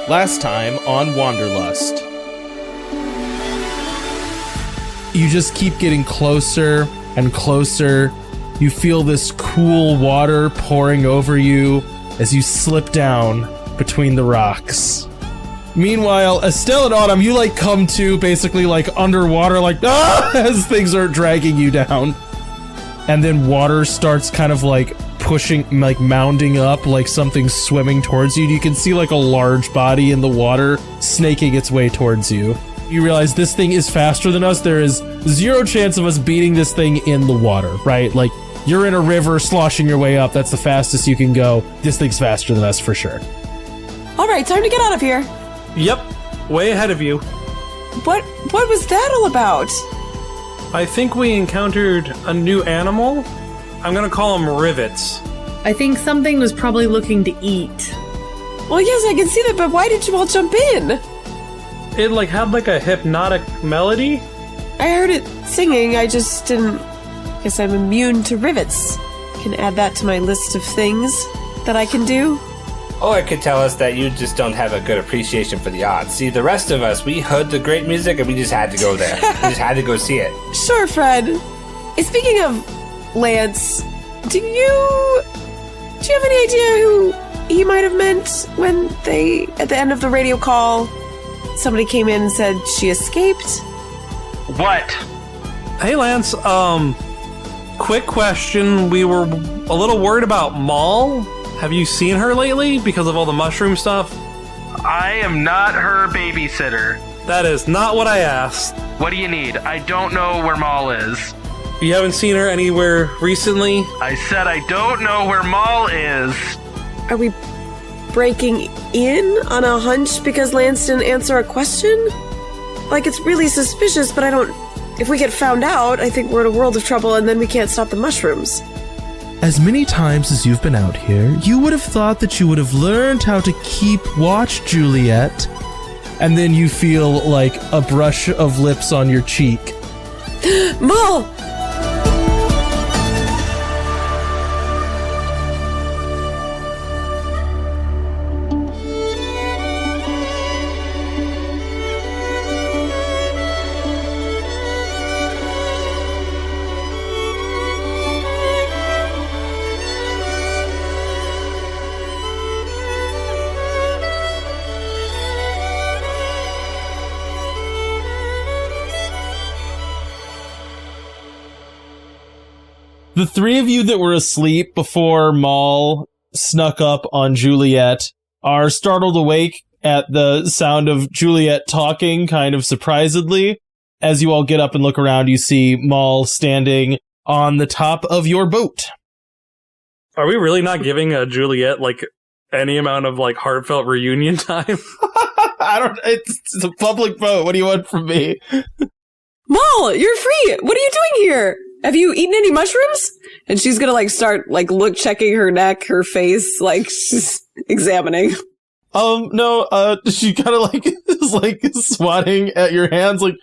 Last time on Wanderlust. You just keep getting closer and closer. You feel this cool water pouring over you as you slip down between the rocks. Meanwhile, Estelle and Autumn, you come to basically underwater, as things are dragging you down. And then water starts kind of pushing, mounding up like something swimming towards you. You can see a large body in the water snaking its way towards you. You realize this thing is faster than us. There is zero chance of us beating this thing in the water, right? You're in a river sloshing your way up. That's the fastest you can go. This thing's faster than us for sure. All right, time to get out of here. Yep, way ahead of you. What was that all about? I think we encountered a new animal. I'm gonna call them rivets. I think something was probably looking to eat. Well, yes, I can see that, but why did you all jump in? It had a hypnotic melody. I heard it singing, I just didn't... Guess I'm immune to rivets. Can add that to my list of things that I can do. Or it could tell us that you just don't have a good appreciation for the arts. See, the rest of us, we heard the great music and we just had to go there. We just had to go see it. Sure, Fred. Hey, speaking of Lance, do you have any idea who he might have meant when they, at the end of the radio call, somebody came in and said she escaped? What? Hey, Lance, quick question. We were a little worried about Maul. Have you seen her lately because of all the mushroom stuff? I am not her babysitter. That is not what I asked. What do you need? I don't know where Maul is. You haven't seen her anywhere recently? I said I don't know where Maul is. Are we breaking in on a hunch because Lance didn't answer a question? It's really suspicious, but I don't... If we get found out, I think we're in a world of trouble and then we can't stop the mushrooms. As many times as you've been out here, you would have thought that you would have learned how to keep watch, Juliet. And then you feel a brush of lips on your cheek. Maul! The three of you that were asleep before Maul snuck up on Juliet are startled awake at the sound of Juliet talking kind of surprisedly. As you all get up and look around, you see Maul standing on the top of your boat. Are we really not giving Juliet any amount of heartfelt reunion time? It's a public boat. What do you want from me? Maul, you're free! What are you doing here? Have you eaten any mushrooms? And she's gonna start checking her neck, her face, she's examining. No, she kind of is swatting at your hands I've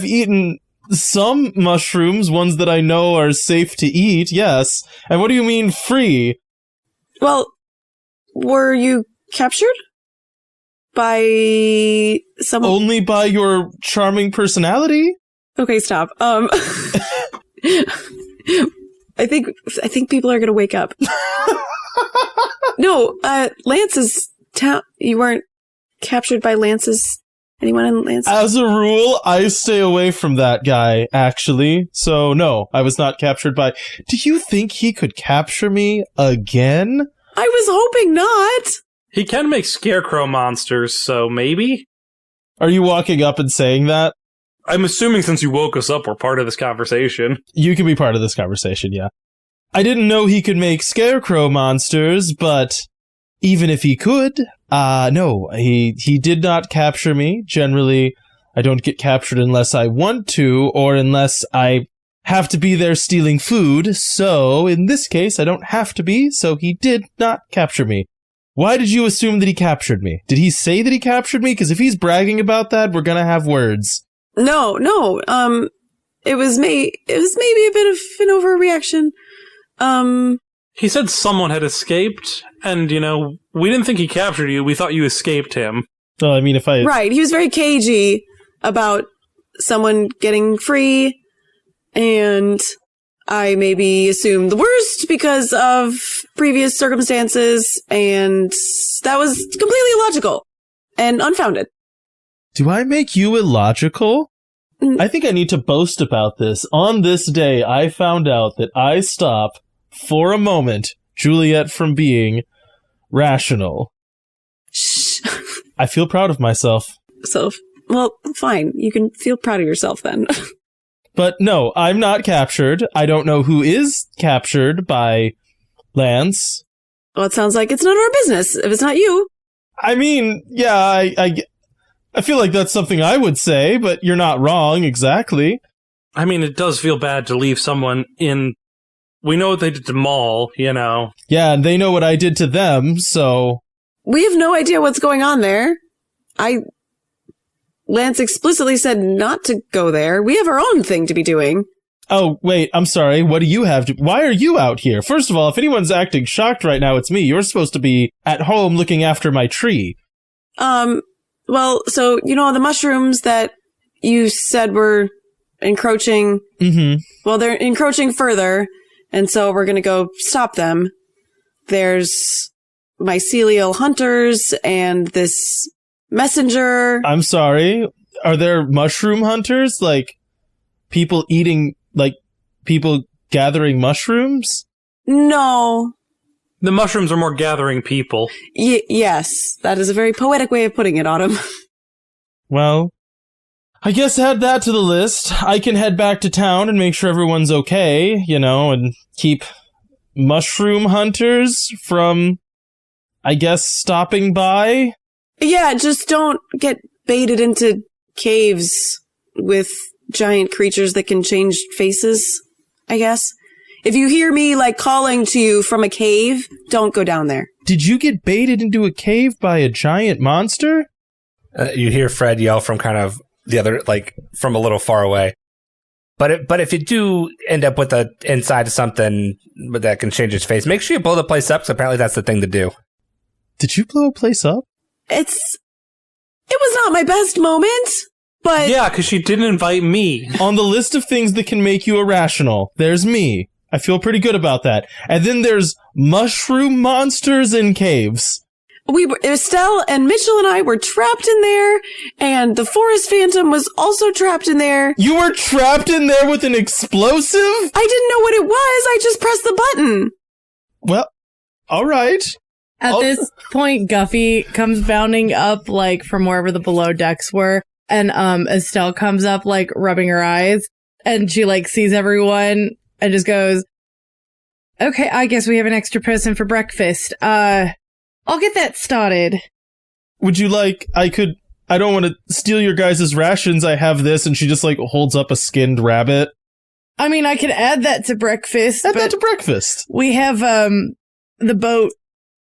eaten some mushrooms, ones that I know are safe to eat, yes. And what do you mean free? Well, were you captured? By someone? Only by your charming personality? Okay, stop. I think people are gonna wake up. No, Lance's town. You weren't captured by Lance's... Anyone in Lance? As a rule, I stay away from that guy, actually. So, no, I was not captured by... Do you think he could capture me again? I was hoping not! He can make scarecrow monsters, so maybe? Are you walking up and saying that? I'm assuming since you woke us up, we're part of this conversation. You can be part of this conversation, yeah. I didn't know he could make scarecrow monsters, but even if he could, no, he did not capture me. Generally, I don't get captured unless I want to, or unless I have to be there stealing food. So, in this case, I don't have to be, so he did not capture me. Why did you assume that he captured me? Did he say that he captured me? Because if he's bragging about that, we're gonna have words. No. It was maybe a bit of an overreaction. He said someone had escaped, and, we didn't think he captured you. We thought you escaped him. Well, I mean, if I... Right, he was very cagey about someone getting free, and I maybe assumed the worst because of previous circumstances, and that was completely illogical and unfounded. Do I make you illogical? I think I need to boast about this. On this day, I found out that I stop, for a moment, Juliet from being rational. Shh. I feel proud of myself. So, well, fine. You can feel proud of yourself then. But no, I'm not captured. I don't know who is captured by Lance. Well, it sounds like it's none of our business if it's not you. I mean, yeah, I feel like that's something I would say, but you're not wrong, exactly. I mean, it does feel bad to leave someone in... We know what they did to Maul, Yeah, and they know what I did to them, so... We have no idea what's going on there. Lance explicitly said not to go there. We have our own thing to be doing. Oh, wait, I'm sorry. What do you have to... Why are you out here? First of all, if anyone's acting shocked right now, it's me. You're supposed to be at home looking after my tree. Well, so, the mushrooms that you said were encroaching... Mm-hmm. Well, they're encroaching further, and so we're gonna go stop them. There's mycelial hunters and this messenger. I'm sorry. Are there mushroom hunters? Like, people gathering mushrooms? No. The mushrooms are more gathering people. Yes. That is a very poetic way of putting it, Autumn. Well, I guess add that to the list. I can head back to town and make sure everyone's okay, and keep mushroom hunters from, I guess, stopping by. Yeah, just don't get baited into caves with giant creatures that can change faces, I guess. If you hear me, calling to you from a cave, don't go down there. Did you get baited into a cave by a giant monster? You hear Fred yell from kind of the other, from a little far away. But if you do end up with the inside of something that can change its face, make sure you blow the place up, because apparently that's the thing to do. Did you blow a place up? It was not my best moment, but... Yeah, because she didn't invite me. On the list of things that can make you irrational, there's me. I feel pretty good about that. And then there's mushroom monsters in caves. Estelle and Mitchell and I were trapped in there, and the Forest Phantom was also trapped in there. You were trapped in there with an explosive? I didn't know what it was. I just pressed the button. Well, all right. At this point, Guffy comes bounding up, from wherever the below decks were, and Estelle comes up, rubbing her eyes, and she, sees everyone and just goes, okay, I guess we have an extra person for breakfast. I'll get that started. Would you I don't want to steal your guys' rations. I have this, and she just, holds up a skinned rabbit. I mean, I could add that to breakfast. Add that to breakfast. We have, the boat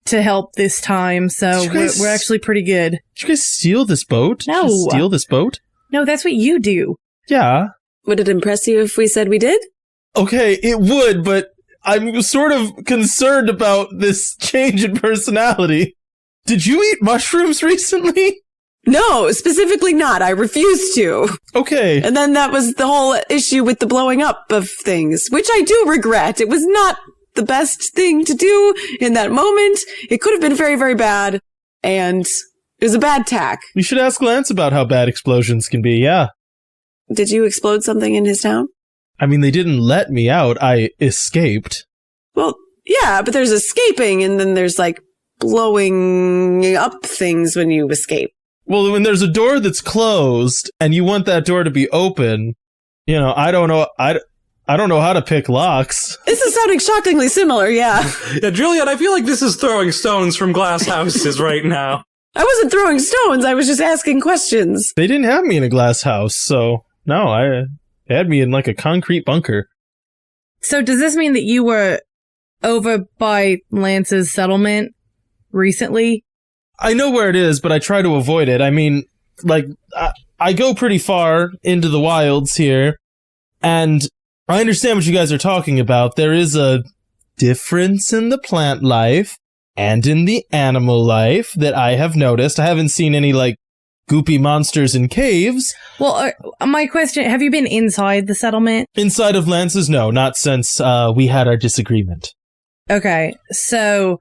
to help this time, so we're actually pretty good. Did you guys steal this boat? No. Did you steal this boat? No, that's what you do. Yeah. Would it impress you if we said we did? Okay, it would, but I'm sort of concerned about this change in personality. Did you eat mushrooms recently? No, specifically not. I refused to. Okay. And then that was the whole issue with the blowing up of things, which I do regret. It was not the best thing to do in that moment. It could have been very, very bad, and it was a bad tack. We should ask Lance about how bad explosions can be, yeah. Did you explode something in his town? I mean, they didn't let me out. I escaped. Well, yeah, but there's escaping, and then there's, blowing up things when you escape. Well, when there's a door that's closed, and you want that door to be open, I don't know. I don't know how to pick locks. This is sounding shockingly similar, yeah. Yeah, Juliet, I feel like this is throwing stones from glass houses right now. I wasn't throwing stones, I was just asking questions. They didn't have me in a glass house, so no, they had me in a concrete bunker. So does this mean that you were over by Lance's settlement recently? I know where it is, but I try to avoid it. I mean, I go pretty far into the wilds here, and I understand what you guys are talking about. There is a difference in the plant life and in the animal life that I have noticed. I haven't seen any, like, goopy monsters in caves. Well, my question, have you been inside the settlement? Inside of Lance's, no, not since we had our disagreement. Okay, so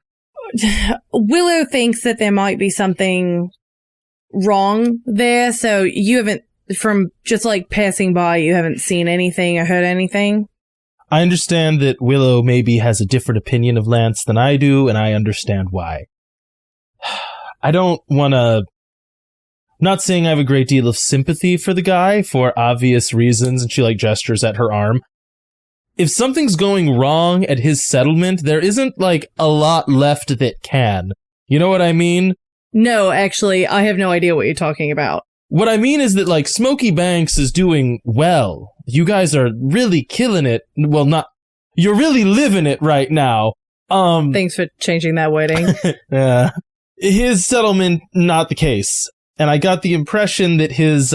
Willow thinks that there might be something wrong there, so you haven't, from just like passing by, you haven't seen anything or heard anything? I understand that Willow maybe has a different opinion of Lance than I do, and I understand why. I don't want to... Not saying I have a great deal of sympathy for the guy for obvious reasons, and she like gestures at her arm. If something's going wrong at his settlement, there isn't like a lot left that can. You know what I mean? No, actually, I have no idea what you're talking about. What I mean is that like Smoky Banks is doing well. You guys are really killing it. Well, not... You're really living it right now. Thanks for changing that wording. His settlement, not the case. And I got the impression that his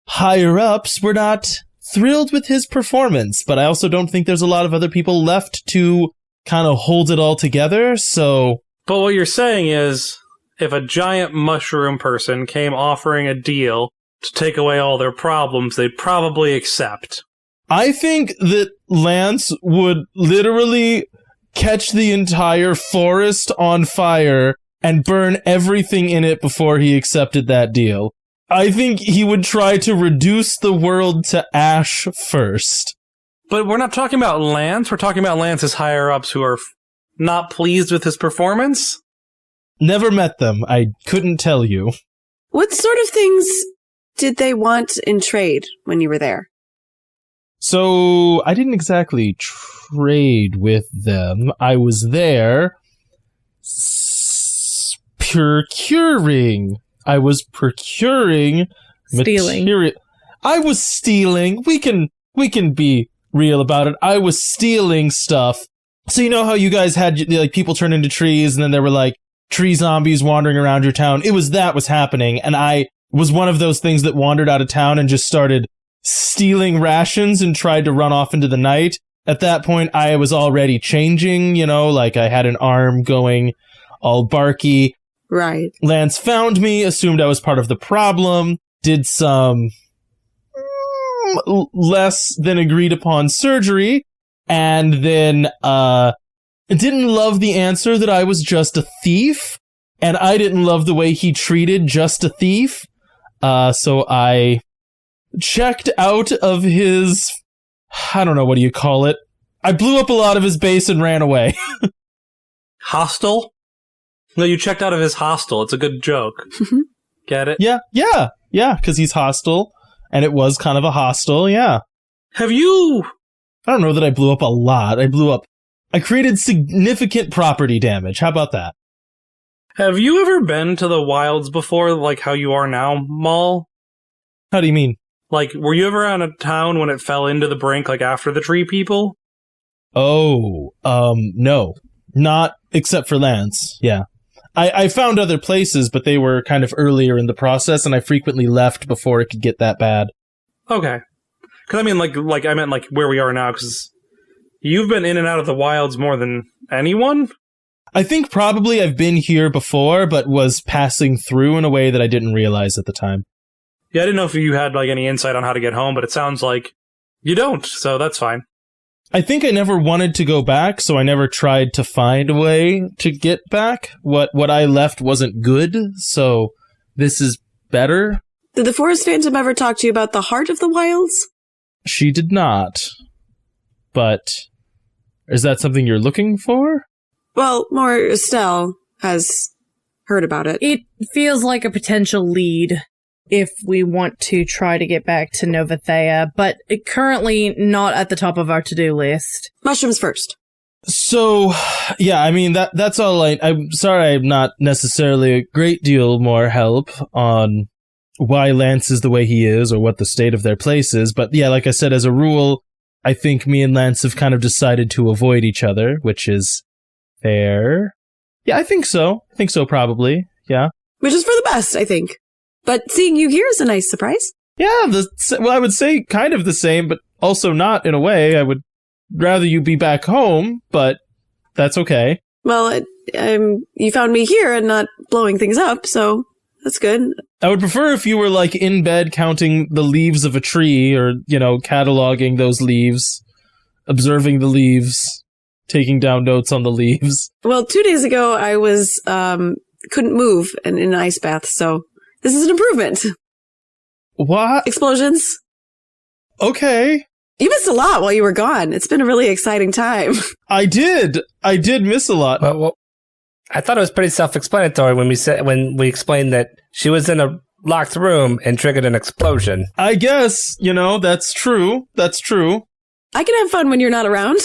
higher-ups were not thrilled with his performance, but I also don't think there's a lot of other people left to kind of hold it all together, so... But what you're saying is, if a giant mushroom person came offering a deal to take away all their problems, they'd probably accept. I think that Lance would literally catch the entire forest on fire and burn everything in it before he accepted that deal. I think he would try to reduce the world to ash first. But we're not talking about Lance, we're talking about Lance's higher-ups who are not pleased with his performance? Never met them. I couldn't tell you. What sort of things did they want in trade when you were there? So, I didn't exactly trade with them. I was there procuring. I was procuring Stealing. material. I was stealing. We can be real about it. I was stealing stuff. So you know how you guys had like people turn into trees and then there were like tree zombies wandering around your town? It was that was happening, and I was one of those things that wandered out of town and just started stealing rations and tried to run off into the night. At that point, I was already changing, you know, like I had an arm going all barky. Right. Lance found me, assumed I was part of the problem, did some less than agreed upon surgery, and then didn't love the answer that I was just a thief, and I didn't love the way he treated just a thief, so I checked out of his, I don't know, what do you call it? I blew up a lot of his base and ran away. Hostile? No, you checked out of his hostel. It's a good joke. Get it? Yeah, because he's hostile, and it was kind of a hostel, yeah. Have you... I don't know that I blew up a lot. I created significant property damage. How about that? Have you ever been to the wilds before, like how you are now, Maul? How do you mean? Like, were you ever out of town when it fell into the brink, like after the tree people? Oh, no. Not except for Lance, yeah. I found other places, but they were kind of earlier in the process, and I frequently left before it could get that bad. Okay. Because I mean, like I meant like where we are now, because you've been in and out of the wilds more than anyone? I think probably I've been here before, but was passing through in a way that I didn't realize at the time. Yeah, I didn't know if you had like any insight on how to get home, but it sounds like you don't, so that's fine. I think I never wanted to go back, so I never tried to find a way to get back. What I left wasn't good, so this is better. Did the Forest Phantom ever talk to you about the heart of the wilds? She did not. But is that something you're looking for? Well, more Estelle has heard about it. It feels like a potential lead if we want to try to get back to Novathea, but currently not at the top of our to-do list. Mushrooms first. So, yeah, I mean, that's all I'm sorry I'm not necessarily a great deal more help on why Lance is the way he is or what the state of their place is, but yeah, like I said, as a rule, I think me and Lance have kind of decided to avoid each other, which is fair. Yeah, I think so. Probably, yeah. Which is for the best, I think. But seeing you here is a nice surprise. Yeah, well, I would say kind of the same, but also not in a way. I would rather you be back home, but That's okay. Well, you found me here and not blowing things up, so that's good. I would prefer if you were like in bed counting the leaves of a tree or, cataloging those leaves, observing the leaves, taking down notes on the leaves. Well, 2 days ago I was, couldn't move and in an ice bath, so this is an improvement. What? Explosions. Okay. You missed a lot while you were gone. It's been a really exciting time. I did miss a lot. Well, I thought it was pretty self-explanatory when we explained that she was in a locked room and triggered an explosion. I guess, that's true. That's true. I can have fun when you're not around.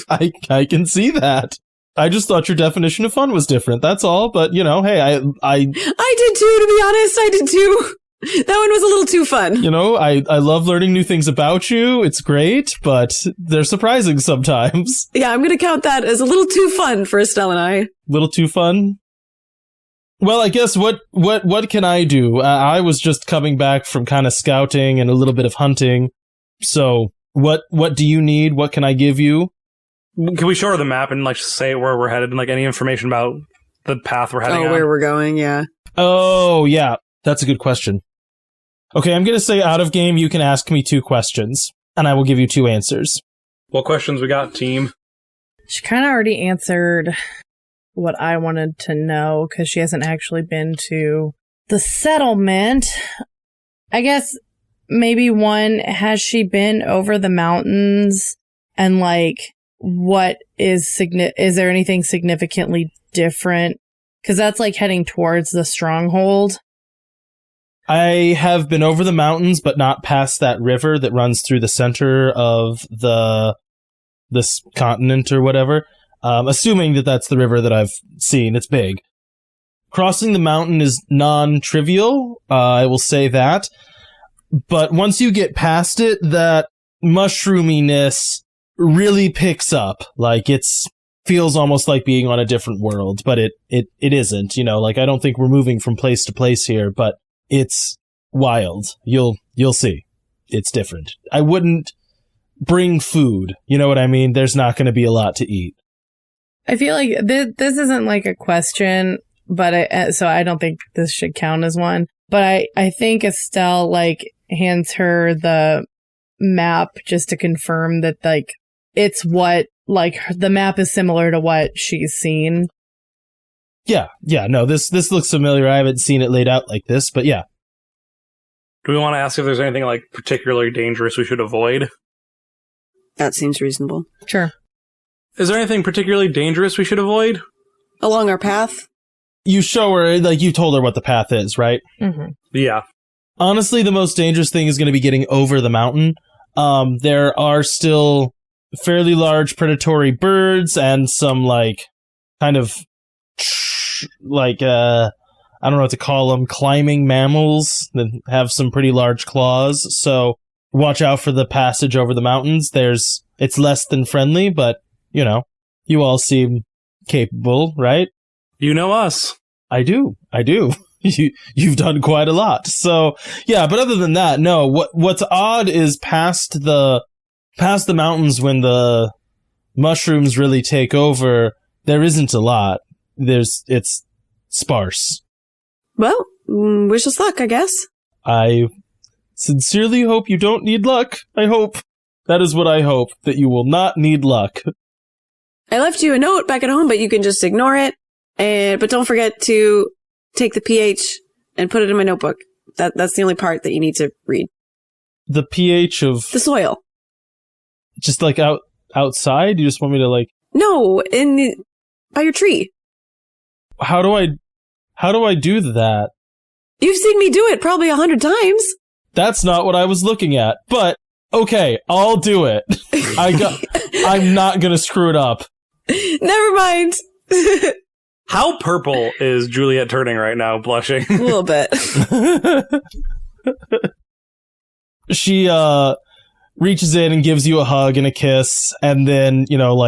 I can see that. I just thought your definition of fun was different. That's all. But, hey, I did too, to be honest. I did too. That one was a little too fun. I love learning new things about you. It's great, but they're surprising sometimes. Yeah, I'm going to count that as a little too fun for Estelle and I. Little too fun? Well, I guess what can I do? I was just coming back from kind of scouting and a little bit of hunting. So what do you need? What can I give you? Can we show her the map and say where we're headed and any information about the path we're heading on? Where we're going, yeah. Oh, yeah. That's a good question. Okay, I'm going to say out of game, you can ask me 2 questions, and I will give you 2 answers. What questions we got, team? She kind of already answered what I wanted to know, because she hasn't actually been to the settlement. I guess maybe one, has she been over the mountains? And what is there anything significantly different? Because that's heading towards the stronghold. I have been over the mountains, but not past that river that runs through the center of this continent or whatever. Assuming that that's the river that I've seen. It's big. Crossing the mountain is non-trivial. I will say that. But once you get past it, that mushroominess really picks up. It's feels almost like being on a different world, but it isn't. I don't think we're moving from place to place here, but it's wild. You'll see. It's different. I wouldn't bring food. You know what I mean? There's not going to be a lot to eat. I feel like this isn't a question, but so I don't think this should count as one. But I think Estelle hands her the map just to confirm that it's what the map is similar to what she's seen. Yeah, no, this looks familiar. I haven't seen it laid out like this, but yeah. Do we want to ask if there's anything particularly dangerous we should avoid? That seems reasonable. Sure. Is there anything particularly dangerous we should avoid? Along our path? You show her, you told her what the path is, right? Mm-hmm. Yeah. Honestly, the most dangerous thing is going to be getting over the mountain. There are still fairly large predatory birds and some kind of I don't know what to call them, climbing mammals that have some pretty large claws. So watch out for the passage over the mountains. It's less than friendly, but you all seem capable, right? You know us. I do. You've done quite a lot. So yeah, but other than that, no. What's odd is past the mountains, when the mushrooms really take over, there isn't a lot. It's sparse. Well, wish us luck, I guess. I sincerely hope you don't need luck. I hope. That is what I hope, that you will not need luck. I left you a note back at home, but you can just ignore it. But don't forget to take the pH and put it in my notebook. That's the only part that you need to read. The pH of the soil. Just outside? You just want me to No, by your tree. How do I do that? You've seen me do it probably 100 times. That's not what I was looking at. But okay, I'll do it. I'm not gonna screw it up. Never mind. How purple is Juliet turning right now, blushing? A little bit. She reaches in and gives you a hug and a kiss, and then, well,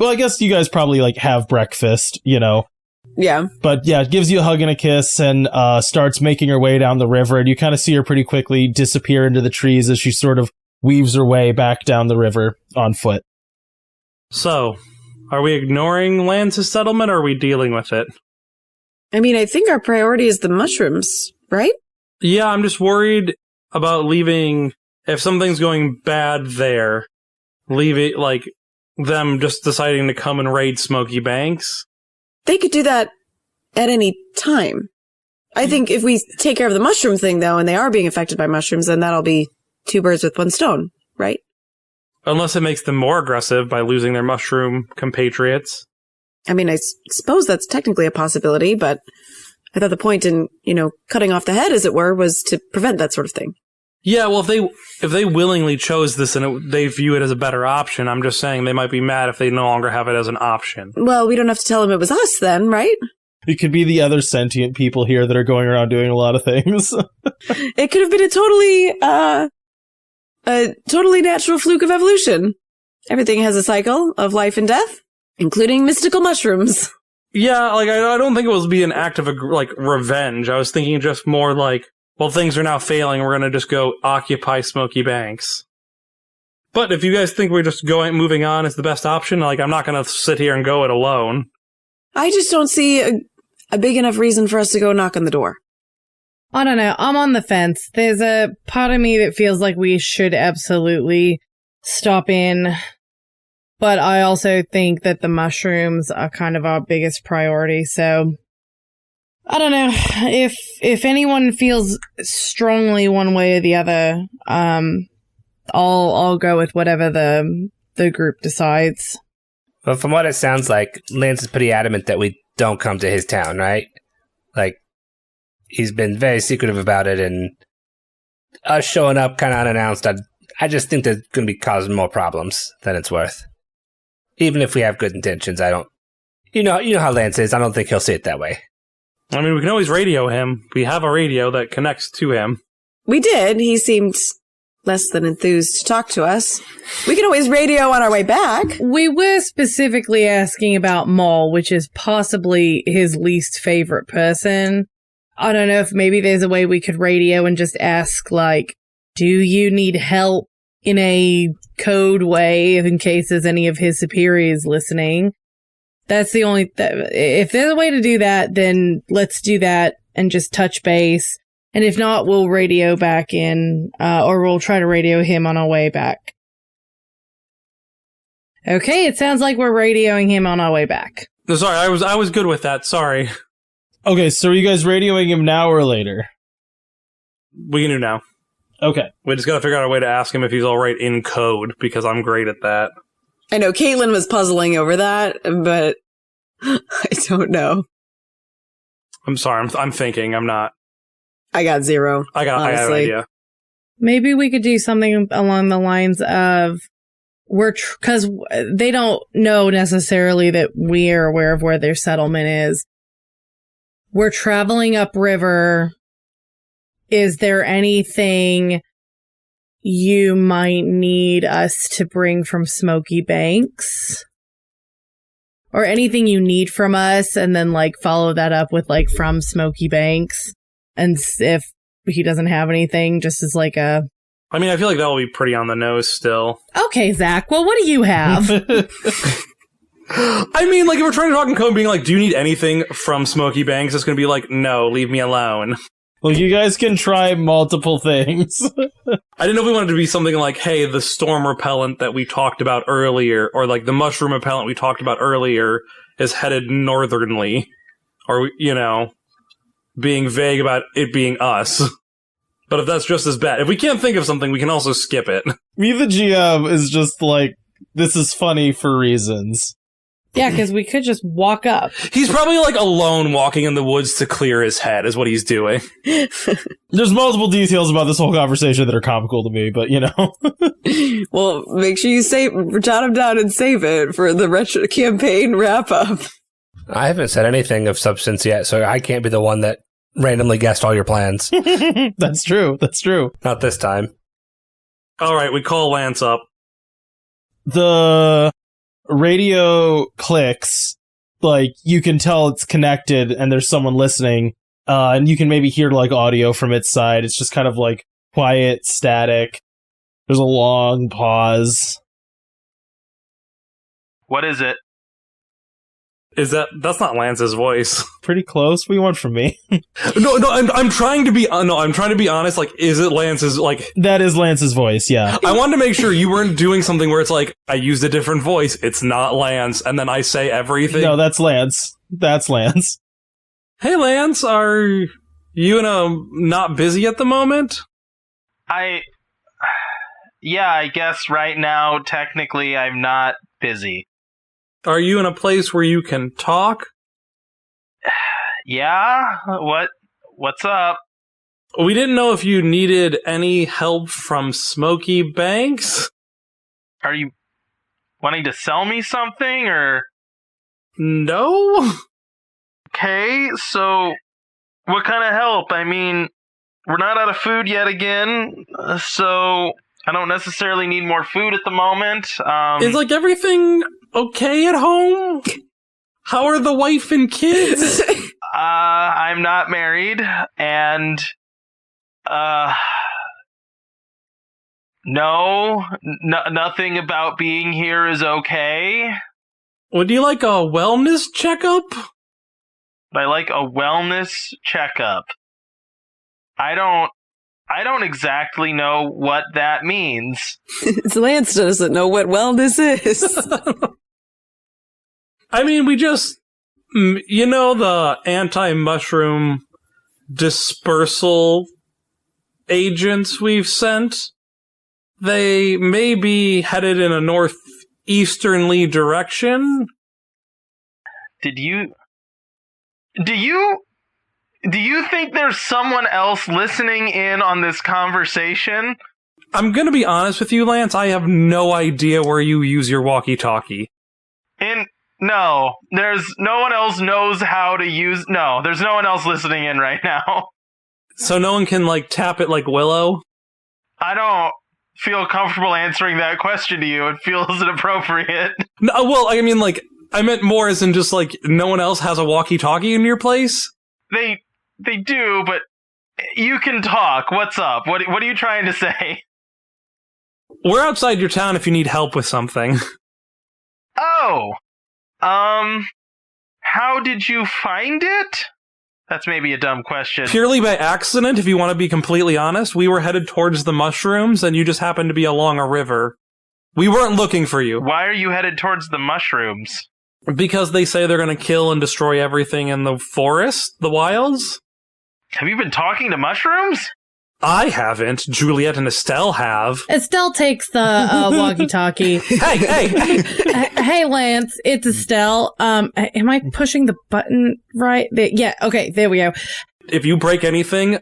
I guess you guys probably have breakfast, Yeah. But yeah, gives you a hug and a kiss and starts making her way down the river, and you kind of see her pretty quickly disappear into the trees as she sort of weaves her way back down the river on foot. So, Are we ignoring Lance's settlement, or are we dealing with it? I mean, I think our priority is the mushrooms, right? Yeah, I'm just worried about leaving... If something's going bad there, leaving, like, them just deciding to come and raid Smoky Banks. They could do that at any time. I think if we take care of the mushroom thing, though, and they are being affected by mushrooms, then that'll be 2 birds with 1 stone, right? Unless it makes them more aggressive by losing their mushroom compatriots. I mean, I suppose that's technically a possibility, but I thought the point in, cutting off the head, as it were, was to prevent that sort of thing. Yeah, well, if they willingly chose this and they view it as a better option, I'm just saying they might be mad if they no longer have it as an option. Well, we don't have to tell them it was us then, right? It could be the other sentient people here that are going around doing a lot of things. It could have been a totally natural fluke of evolution. Everything has a cycle of life and death, including mystical mushrooms. Yeah, like, I don't think it was be an act of, revenge. I was thinking just more like, well, things are now failing, we're gonna just go occupy Smoky Banks. But if you guys think we're just moving on is the best option, I'm not gonna sit here and go it alone. I just don't see a big enough reason for us to go knock on the door. I don't know. I'm on the fence. There's a part of me that feels like we should absolutely stop in. But I also think that the mushrooms are kind of our biggest priority. So I don't know. If anyone feels strongly one way or the other, I'll go with whatever the group decides. Well, from what it sounds like, Lance is pretty adamant that we don't come to his town, right? He's been very secretive about it, and us showing up kind of unannounced, I just think that's going to be causing more problems than it's worth. Even if we have good intentions, I don't... You know how Lance is, I don't think he'll see it that way. I mean, we can always radio him. We have a radio that connects to him. We did. He seemed less than enthused to talk to us. We can always radio on our way back. We were specifically asking about Maul, which is possibly his least favorite person. I don't know if maybe there's a way we could radio and just ask, do you need help in a code way in case there's any of his superiors listening? That's the only... if there's a way to do that, then let's do that and just touch base. And if not, we'll radio back in, or we'll try to radio him on our way back. Okay, it sounds like we're radioing him on our way back. Sorry, I was good with that. Sorry. Okay, so are you guys radioing him now or later? We can do now. Okay. We just gotta figure out a way to ask him if he's alright in code, because I'm great at that. I know Caitlin was puzzling over that, but I don't know. I'm sorry, I'm thinking, I'm not. I got 0. I got an idea. Maybe we could do something along the lines of because they don't know necessarily that we're aware of where their settlement is. We're traveling upriver. Is there anything you might need us to bring from Smoky Banks? Or anything you need from us, and then follow that up with from Smoky Banks? And if he doesn't have anything, just as a... I mean, I feel like that will be pretty on the nose still. Okay, Zach, well, what do you have? I mean, if we're trying to talk in code, being do you need anything from Smoky Banks? It's going to be no, leave me alone. Well, you guys can try multiple things. I didn't know if we wanted to be something hey, the storm repellent that we talked about earlier, or the mushroom repellent we talked about earlier is headed northernly. Or, being vague about it being us. But if that's just as bad, if we can't think of something, we can also skip it. Me, the GM, is just this is funny for reasons. Yeah, because we could just walk up. He's probably alone walking in the woods to clear his head is what he's doing. There's multiple details about this whole conversation that are comical to me, but Well, make sure you jot them down and save it for the retro campaign wrap up. I haven't said anything of substance yet, so I can't be the one that randomly guessed all your plans. That's true. Not this time. Alright, we call Lance up. The radio clicks, you can tell it's connected and there's someone listening, and you can maybe hear audio from its side. It's just kind of quiet, static. There's a long pause. What is it? That's not Lance's voice. Pretty close. What do you want from me? No, I'm trying to be honest. Like, is it Lance's, like... That is Lance's voice, yeah. I wanted to make sure you weren't doing something where it's like, I used a different voice, it's not Lance, and then I say everything. No, that's Lance. That's Lance. Hey, Lance, are you not busy at the moment? Yeah, I guess right now, technically, I'm not busy. Are you in a place where you can talk? Yeah? What's up? We didn't know if you needed any help from Smoky Banks. Are you wanting to sell me something, or...? No? Okay, so what kind of help? I mean, we're not out of food yet again, so I don't necessarily need more food at the moment. Is, like, everything okay at home? How are the wife and kids? I'm not married, and, nothing about being here is okay. Would you like a wellness checkup? I like a wellness checkup. I don't exactly know what that means. Lance doesn't know what wellness is. I mean, we just... the anti-mushroom dispersal agents we've sent? They may be headed in a northeasternly direction. Do you think there's someone else listening in on this conversation? I'm gonna be honest with you, Lance, I have no idea where you use your walkie-talkie. No, there's no one else knows how to use... No, there's no one else listening in right now. So no one can, like, tap it like Willow? I don't feel comfortable answering that question to you. It feels inappropriate. No, well, I mean, like, I meant more as in just, like, no one else has a walkie-talkie in your place? They do, but you can talk. What's up? What are you trying to say? We're outside your town if you need help with something. Oh! How did you find it? That's maybe a dumb question. Purely by accident, if you want to be completely honest. We were headed towards the mushrooms, and you just happened to be along a river. We weren't looking for you. Why are you headed towards the mushrooms? Because they say they're going to kill and destroy everything in the forest, the wilds. Have you been talking to mushrooms? I haven't. Juliet and Estelle have. Estelle takes the walkie-talkie. Hey! Hey, Lance, it's Estelle. Am I pushing the button right? Yeah, okay, there we go. If you break anything,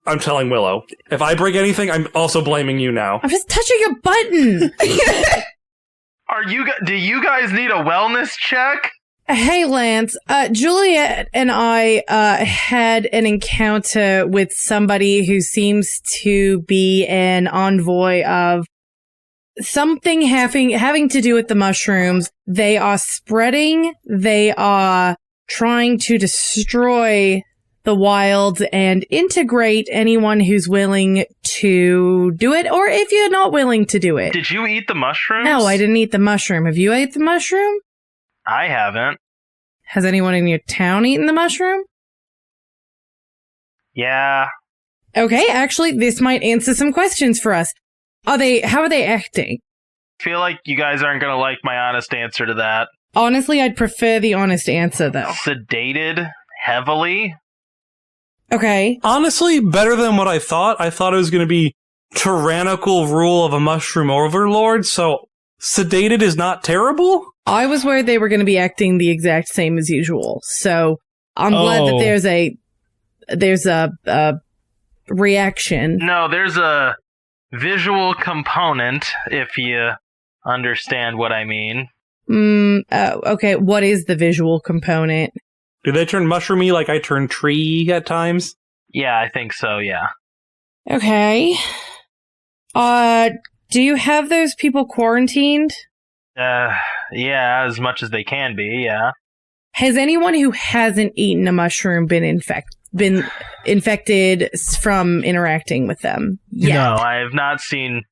I'm telling Willow. If I break anything, I'm also blaming you now. I'm just touching a button. Do you guys need a wellness check? Hey, Lance, Juliet and I had an encounter with somebody who seems to be an envoy of something having to do with the mushrooms. They are spreading. They are trying to destroy the wilds and integrate anyone who's willing to do it, or if you're not willing to do it. Did you eat the mushrooms? No, I didn't eat the mushroom. Have you ate the mushroom? I haven't. Has anyone in your town eaten the mushroom? Yeah. Okay, actually, this might answer some questions for us. How are they acting? I feel like you guys aren't going to like my honest answer to that. Honestly, I'd prefer the honest answer, though. Sedated heavily. Okay. Honestly, better than what I thought. I thought it was going to be tyrannical rule of a mushroom overlord, so sedated is not terrible? I was worried they were going to be acting the exact same as usual, so I'm glad that there's a reaction. No, there's a visual component, if you understand what I mean. Okay, what is the visual component? Do they turn mushroomy like I turn tree at times? Yeah, I think so, yeah. Okay. Do you have those people quarantined? Yeah, as much as they can be, yeah. Has anyone who hasn't eaten a mushroom been infected from interacting with them? Yeah. No, I have not seen...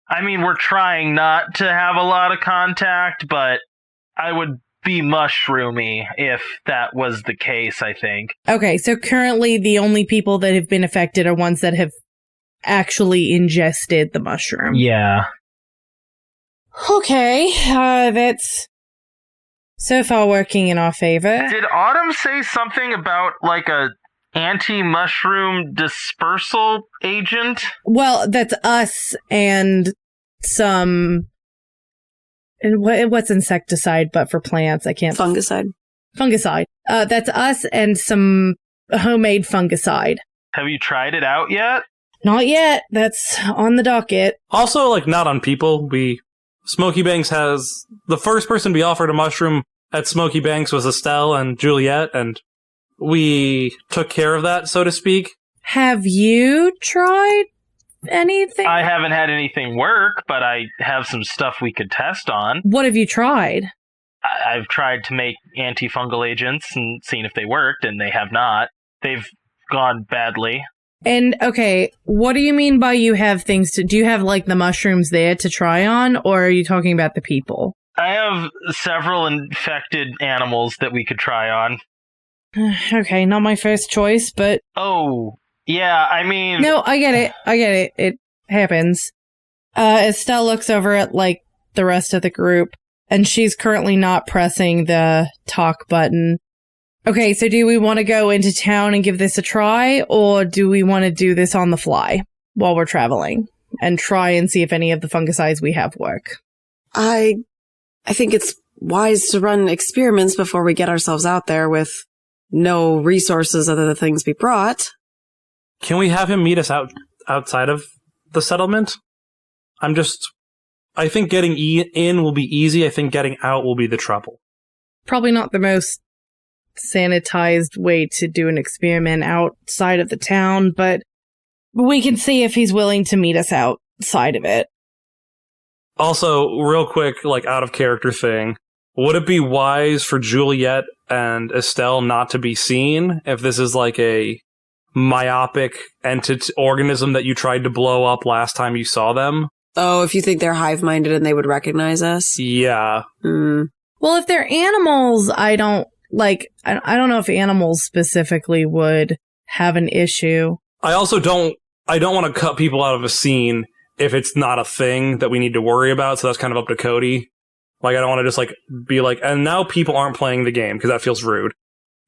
I mean, we're trying not to have a lot of contact, but I would be mushroomy if that was the case, I think. Okay, so currently the only people that have been affected are ones that have actually ingested the mushroom. Yeah. Okay, that's so far working in our favor. Did Autumn say something about, like, a anti-mushroom dispersal agent? Well, that's us and some... And what's insecticide but for plants? I can't... Fungicide. Fungicide. That's us and some homemade fungicide. Have you tried it out yet? Not yet. That's on the docket. Also, like, not on people. Smoky Banks has... The first person to be offered a mushroom at Smoky Banks was Estelle and Juliet, and we took care of that, so to speak. Have you tried anything? I haven't had anything work, but I have some stuff we could test on. What have you tried? I've tried to make antifungal agents and seen if they worked, and they have not. They've gone badly. And, okay, what do you mean by you have things to... Do you have, like, the mushrooms there to try on, or are you talking about the people? I have several infected animals that we could try on. Okay, not my first choice, but... Oh, yeah, I mean... No, I get it. It happens. Estelle looks over at, like, the rest of the group, and she's currently not pressing the talk button. Okay, so do we want to go into town and give this a try, or do we want to do this on the fly while we're traveling and try and see if any of the fungicides we have work? I think it's wise to run experiments before we get ourselves out there with no resources other than the things we brought. Can we have him meet us outside of the settlement? I think getting in will be easy. I think getting out will be the trouble. Probably not the most sanitized way to do an experiment outside of the town, but we can see if he's willing to meet us outside of it. Also, real quick, like, out of character thing, would it be wise for Juliet and Estelle not to be seen if this is like a myopic organism that you tried to blow up last time you saw them? Oh, if you think they're hive-minded and they would recognize us? Yeah. Well, if they're animals, I don't know if animals specifically would have an issue. I also don't want to cut people out of a scene if it's not a thing that we need to worry about, so that's kind of up to Cody. Like, I don't want to just, like, be like, and now people aren't playing the game, because that feels rude.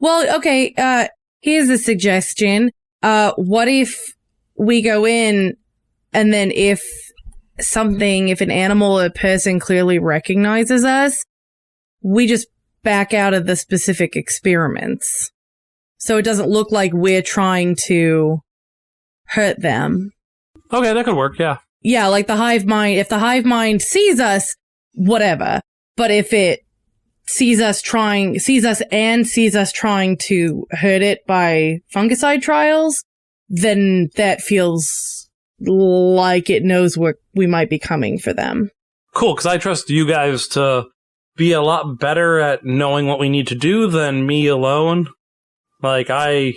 Well, okay, here's a suggestion. What if we go in, and then if an animal or a person clearly recognizes us, we just back out of the specific experiments. So it doesn't look like we're trying to hurt them. Okay, that could work, yeah. Yeah, like if the hive mind sees us, whatever. But if it sees us trying to hurt it by fungicide trials, then that feels like it knows we might be coming for them. Cool, because I trust you guys to be a lot better at knowing what we need to do than me alone. Like, I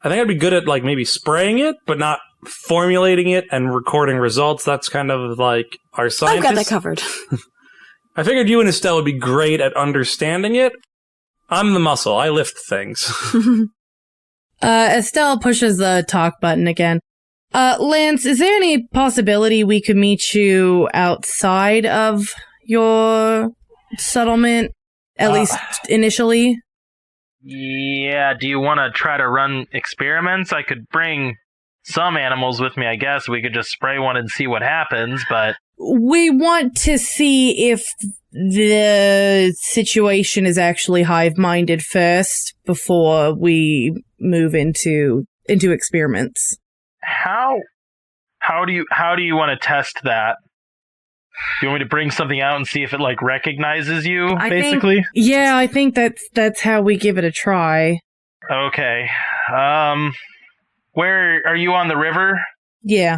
think I'd be good at, like, maybe spraying it, but not formulating it and recording results. That's kind of like our scientists. I've got that covered. I figured you and Estelle would be great at understanding it. I'm the muscle. I lift things. Estelle pushes the talk button again. Lance, is there any possibility we could meet you outside of your settlement, at least initially? Yeah, do you want to try to run experiments? I could bring some animals with me, I guess. We could just spray one and see what happens, but... We want to see if the situation is actually hive-minded first before we move into experiments. How do you want to test that? Do you want me to bring something out and see if it, like, recognizes you, basically? I think that's how we give it a try. Okay. Where are you on the river? Yeah.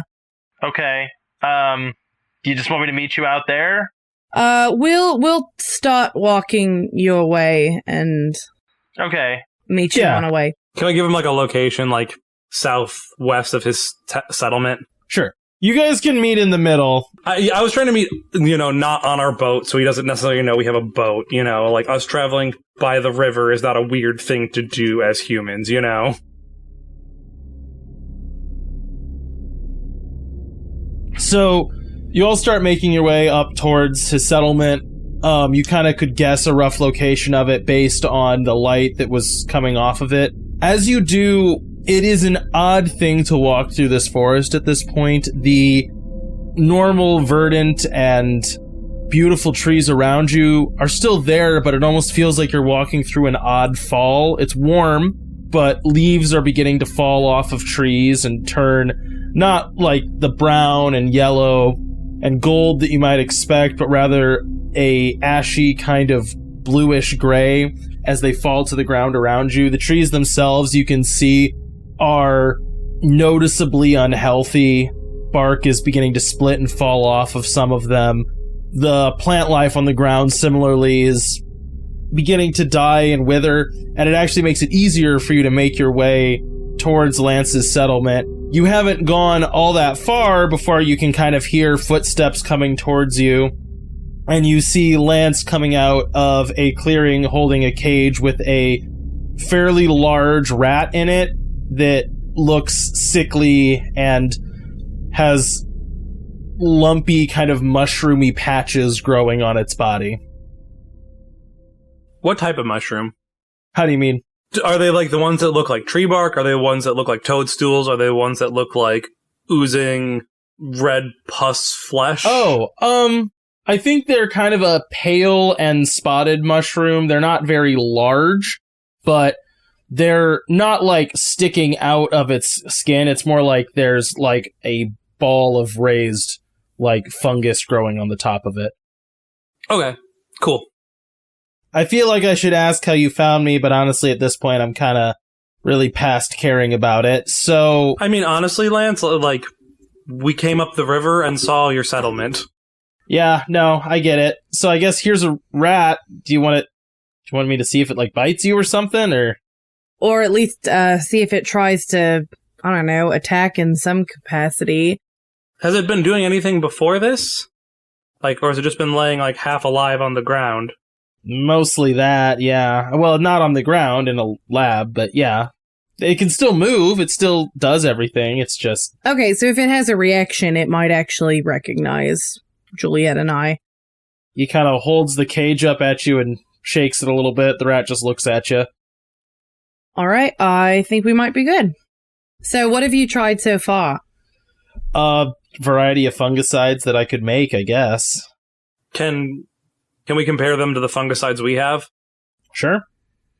Okay. Do you just want me to meet you out there? We'll start walking your way and okay. Meet you on a way. Can I give him, like, a location, like, southwest of his settlement? Sure. You guys can meet in the middle. I was trying to meet, not on our boat, so he doesn't necessarily know we have a boat, like us traveling by the river is not a weird thing to do as humans, So you all start making your way up towards his settlement. You kind of could guess a rough location of it based on the light that was coming off of it. As you do, it is an odd thing to walk through this forest at this point. The normal verdant and beautiful trees around you are still there, but it almost feels like you're walking through an odd fall. It's warm, but leaves are beginning to fall off of trees and turn not like the brown and yellow and gold that you might expect, but rather a ashy kind of bluish gray as they fall to the ground around you. The trees themselves, you can see, are noticeably unhealthy. Bark is beginning to split and fall off of some of them. The plant life on the ground similarly is beginning to die and wither, and it actually makes it easier for you to make your way towards Lance's settlement. You haven't gone all that far before you can kind of hear footsteps coming towards you, and you see Lance coming out of a clearing holding a cage with a fairly large rat in it that looks sickly and has lumpy kind of mushroomy patches growing on its body. What type of mushroom? How do you mean? Are they like the ones that look like tree bark? Are they the ones that look like toadstools? Are they the ones that look like oozing red pus flesh? I think they're kind of a pale and spotted mushroom. They're not very large, but they're not like sticking out of its skin. It's more like there's like a ball of raised like fungus growing on the top of it. Okay, cool. I feel like I should ask how you found me, but honestly at this point I'm kind of really past caring about it. So I mean, honestly, Lance, like we came up the river and saw your settlement. Yeah, no, I get it. So I guess here's a rat. Do you want me to see if it like bites you or something, or at least see if it tries to, I don't know, attack in some capacity? Has it been doing anything before this? Like, or has it just been laying like half alive on the ground? Mostly that, yeah. Well, not on the ground in a lab, but yeah. It can still move, it still does everything, it's just... Okay, so if it has a reaction, it might actually recognize Juliet and I. He kind of holds the cage up at you and shakes it a little bit. The rat just looks at you. Alright, I think we might be good. So what have you tried so far? Variety of fungicides that I could make, I guess. Can we compare them to the fungicides we have? Sure.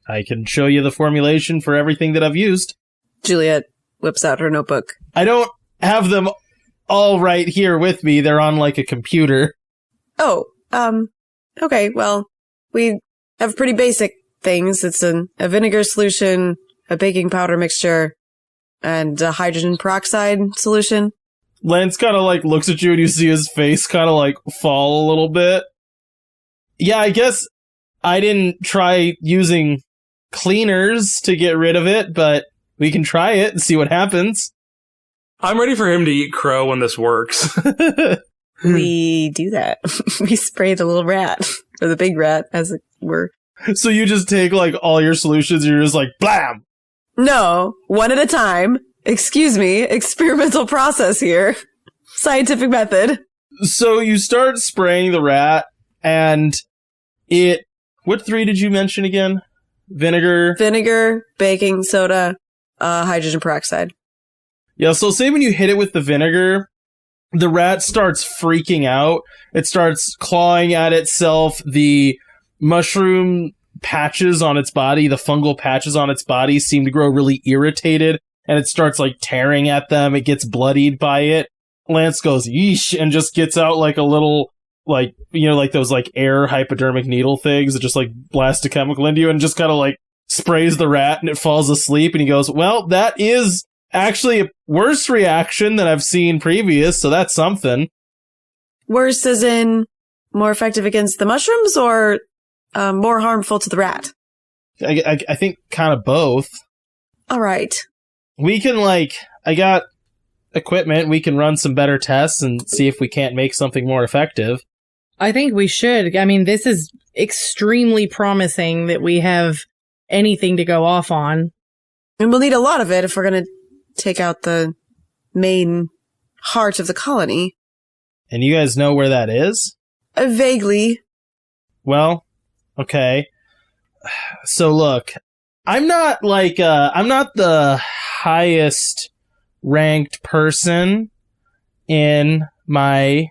I can show you the formulation for everything that I've used. Juliet whips out her notebook. I don't have them all right here with me. They're on like a computer. Oh, okay, well, we have pretty basic things. It's a vinegar solution, a baking powder mixture, and a hydrogen peroxide solution. Lance kind of like looks at you and you see his face kind of like fall a little bit. Yeah, I guess I didn't try using cleaners to get rid of it, but we can try it and see what happens. I'm ready for him to eat crow when this works. We do that. We spray the little rat, or the big rat, as it were. So you just take like all your solutions and you're just like, blam! No, one at a time. Excuse me, experimental process here. Scientific method. So you start spraying the rat, and it... What three did you mention again? Vinegar, baking soda, hydrogen peroxide. Yeah, so say when you hit it with the vinegar, the rat starts freaking out. It starts clawing at itself. The mushroom patches on its body, the fungal patches on its body seem to grow really irritated, and it starts like tearing at them. It gets bloodied by it. Lance goes, yeesh, and just gets out like a little, like, you know, like those like air hypodermic needle things that just like blast a chemical into you, and just kind of like sprays the rat and it falls asleep. And he goes, well, that is actually a worse reaction than I've seen previous, so that's something. Worse as in more effective against the mushrooms, or more harmful to the rat? I think kind of both. All right. We can, like, I got equipment, we can run some better tests and see if we can't make something more effective. I think we should. I mean, this is extremely promising that we have anything to go off on. And we'll need a lot of it if we're going to take out the main heart of the colony. And you guys know where that is? Vaguely. Well, okay. So look, I'm not the highest ranked person in my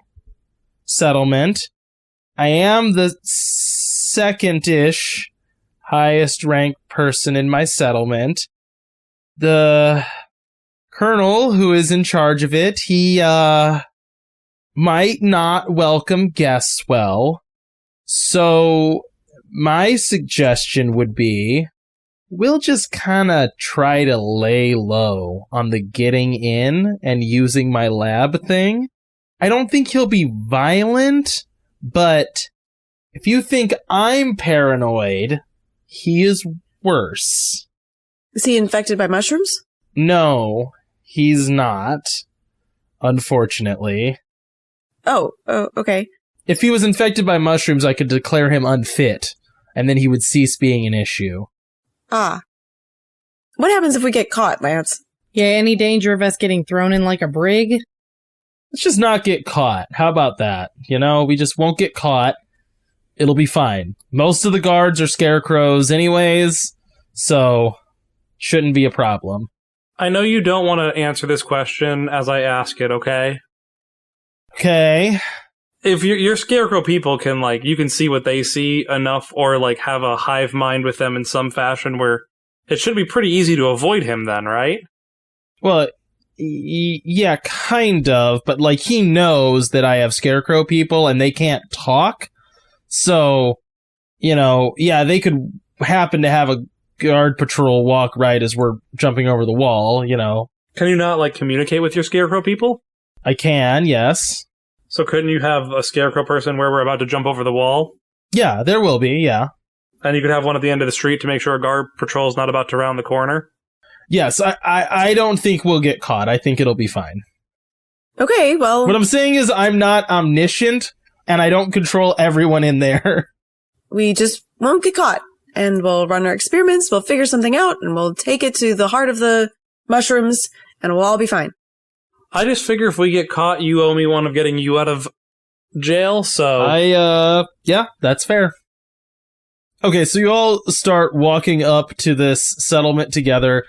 settlement. I am the second-ish highest ranked person in my settlement. The colonel who is in charge of it, he might not welcome guests well. So my suggestion would be we'll just kind of try to lay low on the getting in and using my lab thing. I don't think he'll be violent, but if you think I'm paranoid, he is worse. Is he infected by mushrooms? No, he's not, unfortunately. Oh, okay. If he was infected by mushrooms, I could declare him unfit, and then he would cease being an issue. Ah. What happens if we get caught, Lance? Yeah, any danger of us getting thrown in like a brig? Let's just not get caught. How about that? You know, we just won't get caught. It'll be fine. Most of the guards are scarecrows anyways, so shouldn't be a problem. I know you don't want to answer this question as I ask it, okay? Okay. If your scarecrow people can, like, you can see what they see enough, or, like, have a hive mind with them in some fashion where it should be pretty easy to avoid him then, right? Well, yeah, kind of, but, like, he knows that I have scarecrow people and they can't talk. So, you know, yeah, they could happen to have a guard patrol walk right as we're jumping over the wall, you know. Can you not, like, communicate with your scarecrow people? I can, yes. So couldn't you have a scarecrow person where we're about to jump over the wall? Yeah, there will be, yeah. And you could have one at the end of the street to make sure a guard patrol's not about to round the corner? Yes, I don't think we'll get caught. I think it'll be fine. Okay, well... What I'm saying is I'm not omniscient, and I don't control everyone in there. We just won't get caught. And we'll run our experiments, we'll figure something out, and we'll take it to the heart of the mushrooms, and we'll all be fine. I just figure if we get caught, you owe me one of getting you out of jail, so... Yeah, that's fair. Okay, so you all start walking up to this settlement together.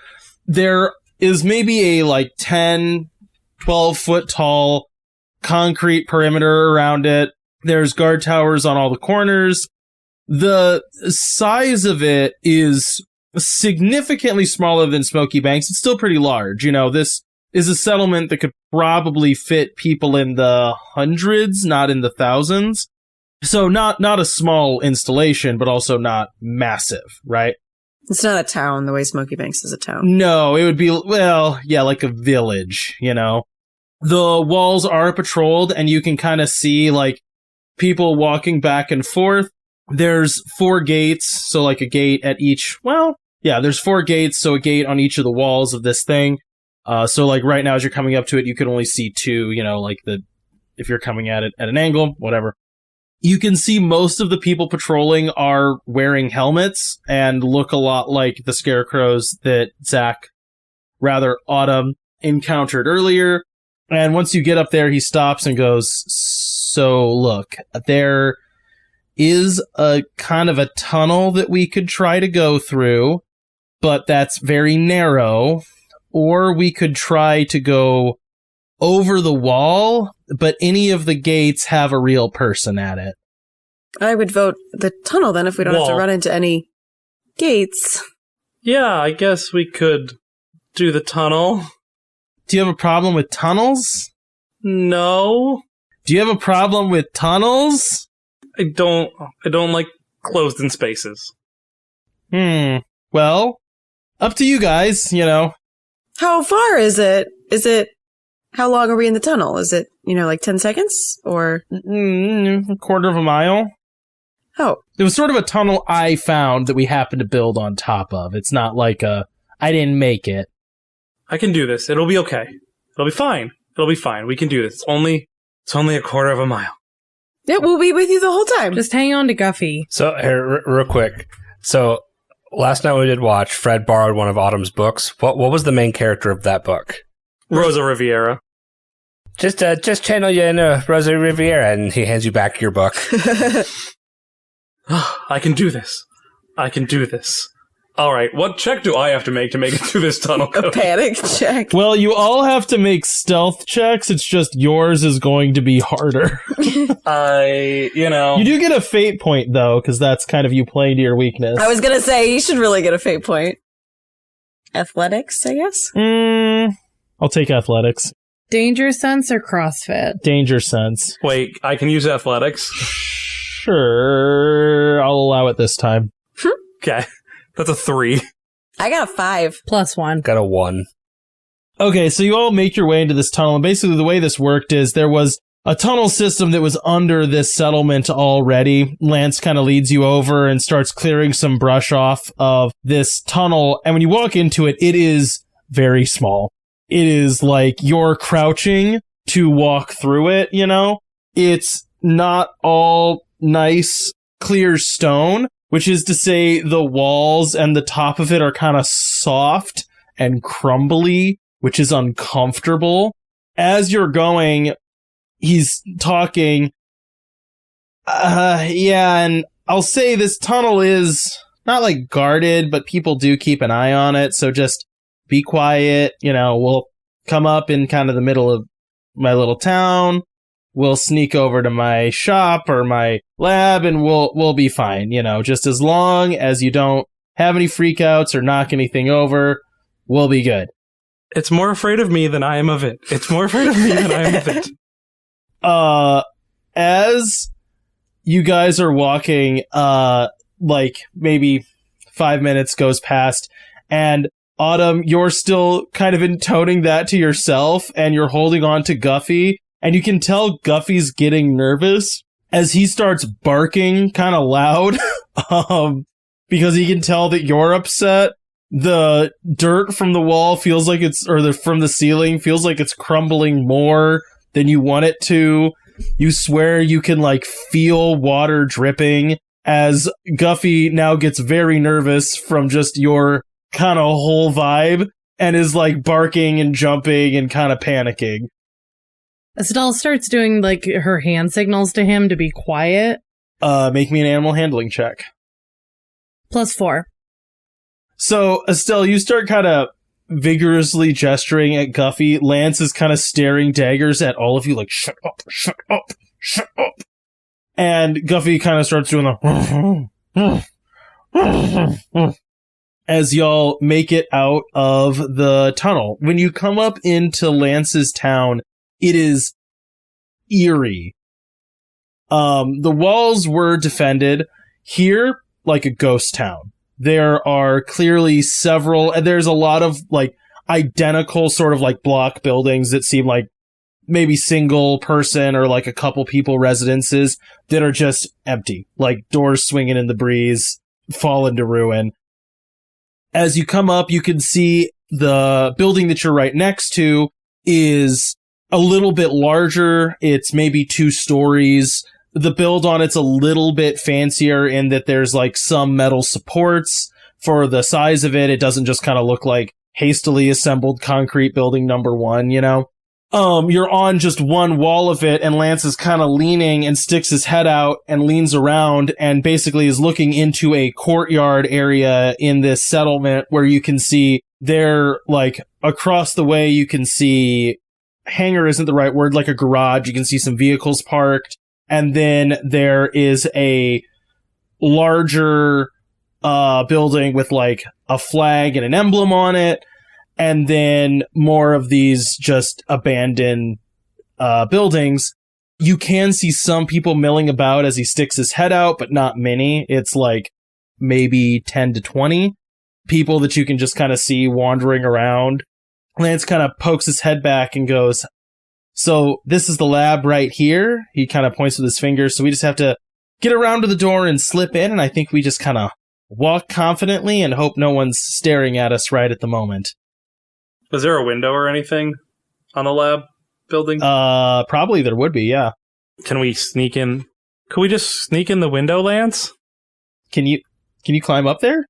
There is maybe a, 10, 12-foot tall concrete perimeter around it. There's guard towers on all the corners. The size of it is significantly smaller than Smoky Banks. It's still pretty large. You know, this is a settlement that could probably fit people in the hundreds, not in the thousands. So not a small installation, but also not massive, right? It's not a town the way Smoky Banks is a town. No, it would be, well, yeah, like a village, you know. The walls are patrolled, and you can kind of see, like, people walking back and forth. There's 4 gates, so like a gate at each, well, yeah, there's 4 gates, so a gate on each of the walls of this thing. So like right now as you're coming up to it, you can only see 2, you know, like if you're coming at it at an angle, whatever. You can see most of the people patrolling are wearing helmets and look a lot like the scarecrows that Autumn encountered earlier. And once you get up there, he stops and goes, so look, there is a kind of a tunnel that we could try to go through, but that's very narrow. Or we could try to go over the wall, but any of the gates have a real person at it. I would vote the tunnel then if we don't have to run into any gates. Yeah, I guess we could do the tunnel. Do you have a problem with tunnels? No. Do you have a problem with tunnels? I don't like closed-in spaces. Well, up to you guys, you know. How far is it? How long are we in the tunnel? Is it, like 10 seconds? Or? A quarter of a mile. Oh. It was sort of a tunnel I found that we happened to build on top of. It's not like I didn't make it. I can do this. It'll be okay. It'll be fine. It'll be fine. We can do this. It's only a quarter of a mile. Yeah, we'll be with you the whole time. Just hang on to Guffy. So, here, real quick. So, last night we did watch, Fred borrowed one of Autumn's books. What was the main character of that book? Rosa Riviera. Just channel you in Rosa Riviera, and he hands you back your book. I can do this. I can do this. All right, what check do I have to make it through this tunnel? A panic check. Well, you all have to make stealth checks. It's just yours is going to be harder. You do get a fate point, though, because that's kind of you playing to your weakness. I was going to say, you should really get a fate point. Athletics, I guess? I'll take athletics. Danger sense or CrossFit? Danger sense. Wait, I can use athletics? Sure. I'll allow it this time. Okay. That's a 3. I got a 5. +1. Got a 1. Okay, so you all make your way into this tunnel, and basically the way this worked is there was a tunnel system that was under this settlement already. Lance kind of leads you over and starts clearing some brush off of this tunnel, and when you walk into it, it is very small. It is like you're crouching to walk through it, you know? It's not all nice, clear stone, which is to say the walls and the top of it are kind of soft and crumbly, which is uncomfortable. As you're going, he's talking. And I'll say this tunnel is not like guarded, but people do keep an eye on it. So just be quiet. You know, we'll come up in kind of the middle of my little town. We'll sneak over to my shop or my lab and we'll be fine. You know, just as long as you don't have any freakouts or knock anything over, we'll be good. It's more afraid of me than I am of it. It's more afraid of me than I am of it. As you guys are walking, like maybe 5 minutes goes past, and Autumn, you're still kind of intoning that to yourself, and you're holding on to Guffy, and you can tell Guffy's getting nervous as he starts barking kind of loud, because he can tell that you're upset. The dirt from the wall feels like from the ceiling feels like it's crumbling more than you want it to. You swear you can like feel water dripping as Guffy now gets very nervous from just your kind of whole vibe and is like barking and jumping and kind of panicking. Estelle starts doing like her hand signals to him to be quiet. Make me an animal handling check. +4. So, Estelle, you start kind of vigorously gesturing at Guffy. Lance is kind of staring daggers at all of you like, shut up, shut up, shut up. And Guffy kind of starts doing the as y'all make it out of the tunnel. When you come up into Lance's town, it is eerie. The walls were defended. Here, like a ghost town. There are clearly there's a lot of like identical sort of like block buildings that seem like maybe single person or like a couple people residences that are just empty, like doors swinging in the breeze, fall into ruin. As you come up, you can see the building that you're right next to is a little bit larger. It's maybe 2 stories. The build on it's a little bit fancier in that there's like some metal supports for the size of it. It doesn't just kind of look like hastily assembled concrete building number 1, you know? You're on just one wall of it, and Lance is kind of leaning and sticks his head out and leans around and basically is looking into a courtyard area in this settlement where you can see there, like across the way, you can see hangar isn't the right word, like a garage. You can see some vehicles parked. And then there is a larger building with like a flag and an emblem on it. And then more of these just abandoned buildings. You can see some people milling about as he sticks his head out, but not many. It's like maybe 10 to 20 people that you can just kind of see wandering around. Lance kind of pokes his head back and goes, "So this is the lab right here." He kind of points with his finger. So we just have to get around to the door and slip in. And I think we just kind of walk confidently and hope no one's staring at us right at the moment. Is there a window or anything on a lab building? Probably there would be, yeah. Can we sneak in? Could we just sneak in the window, Lance? Can you climb up there?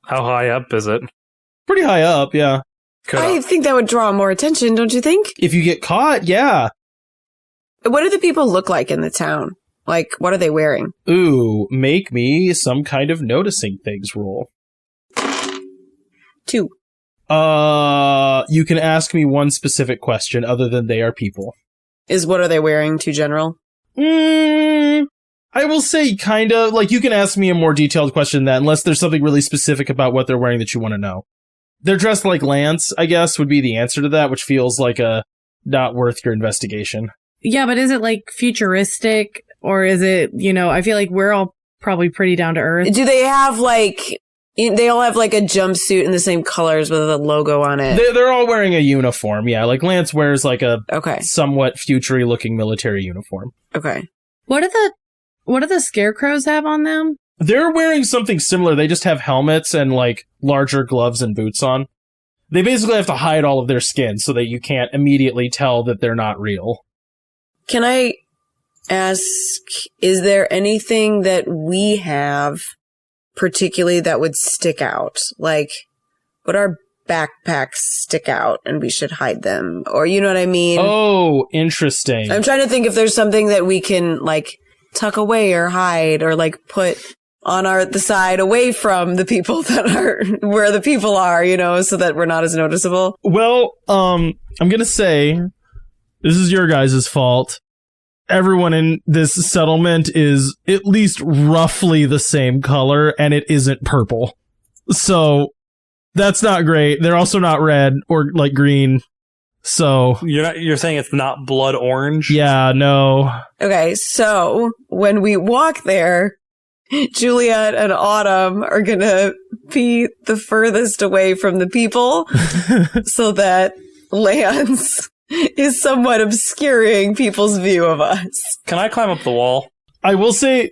How high up is it? Pretty high up, yeah. I think that would draw more attention, don't you think? If you get caught, yeah. What do the people look like in the town? Like, what are they wearing? Ooh, make me some kind of noticing things roll. 2. You can ask me one specific question other than they are people. Is what are they wearing too general? I will say kind of, like, you can ask me a more detailed question than that, unless there's something really specific about what they're wearing that you want to know. They're dressed like Lance, I guess, would be the answer to that, which feels like a not worth your investigation. Yeah, but is it like futuristic or is it, I feel like we're all probably pretty down to earth. Do they have they all have like a jumpsuit in the same colors with a logo on it? They're all wearing a uniform, yeah. Like Lance wears like a somewhat future-y looking military uniform. Okay. What do the scarecrows have on them? They're wearing something similar. They just have helmets and like larger gloves and boots on. They basically have to hide all of their skin so that you can't immediately tell that they're not real. Can I ask, is there anything that we have particularly that would stick out? Like, would our backpacks stick out and we should hide them? Or you know what I mean? Oh, interesting. I'm trying to think if there's something that we can like tuck away or hide or like put on the side away from the people that are where the people are, so that we're not as noticeable. Well, I'm going to say this is your guys' fault. Everyone in this settlement is at least roughly the same color, and it isn't purple. So that's not great. They're also not red or like green. So you're saying it's not blood orange? Yeah, no. Okay, so when we walk there, Juliet and Autumn are gonna be the furthest away from the people so that Lance is somewhat obscuring people's view of us. Can I climb up the wall? I will say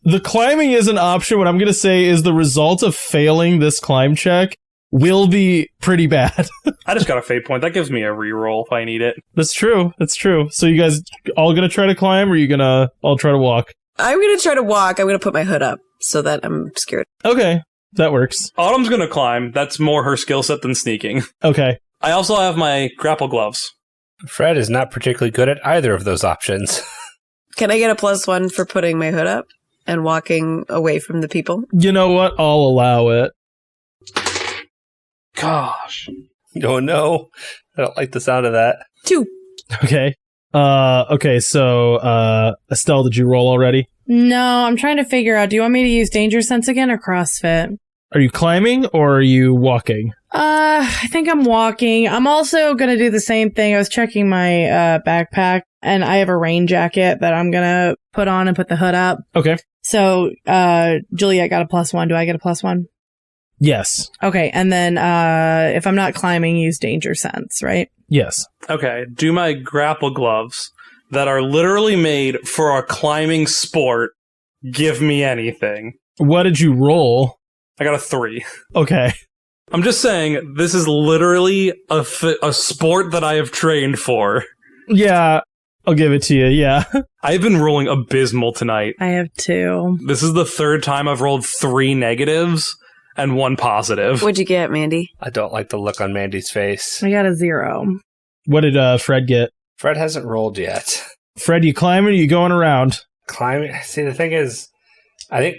the climbing is an option. What I'm going to say is the result of failing this climb check will be pretty bad. I just got a fate point. That gives me a reroll if I need it. That's true. That's true. So you guys all going to try to climb, or are you going to all try to walk? I'm going to try to walk. I'm going to put my hood up so that I'm obscured. Okay. That works. Autumn's going to climb. That's more her skill set than sneaking. Okay. I also have my grapple gloves. Fred is not particularly good at either of those options. Can I get a +1 for putting my hood up and walking away from the people? You know what? I'll allow it. Gosh. Oh no. I don't like the sound of that. 2. Okay. Okay, so, Estelle, did you roll already? No, I'm trying to figure out, do you want me to use Danger Sense again or CrossFit? Are you climbing or are you walking? I think I'm walking. I'm also going to do the same thing. I was checking my backpack and I have a rain jacket that I'm going to put on and put the hood up. Okay. So, Juliet got a +1. Do I get a +1? Yes. Okay. And then, if I'm not climbing, use Danger Sense, right? Yes. Okay. Do my grapple gloves that are literally made for a climbing sport give me anything? What did you roll? I got a 3. Okay. I'm just saying, this is literally a sport that I have trained for. Yeah, I'll give it to you, yeah. I've been rolling abysmal tonight. I have 2. This is the third time I've rolled 3 negatives and 1 positive. What'd you get, Mandy? I don't like the look on Mandy's face. I got a 0. What did Fred get? Fred hasn't rolled yet. Fred, you climbing or you going around? Climbing? See, the thing is, I think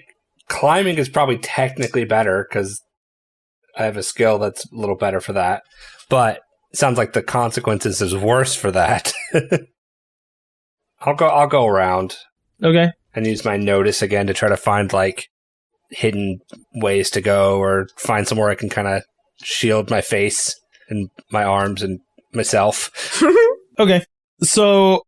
climbing is probably technically better because I have a skill that's a little better for that. But it sounds like the consequences is worse for that. I'll go around. Okay. And use my notice again to try to find like hidden ways to go or find somewhere I can kind of shield my face and my arms and myself. Okay. So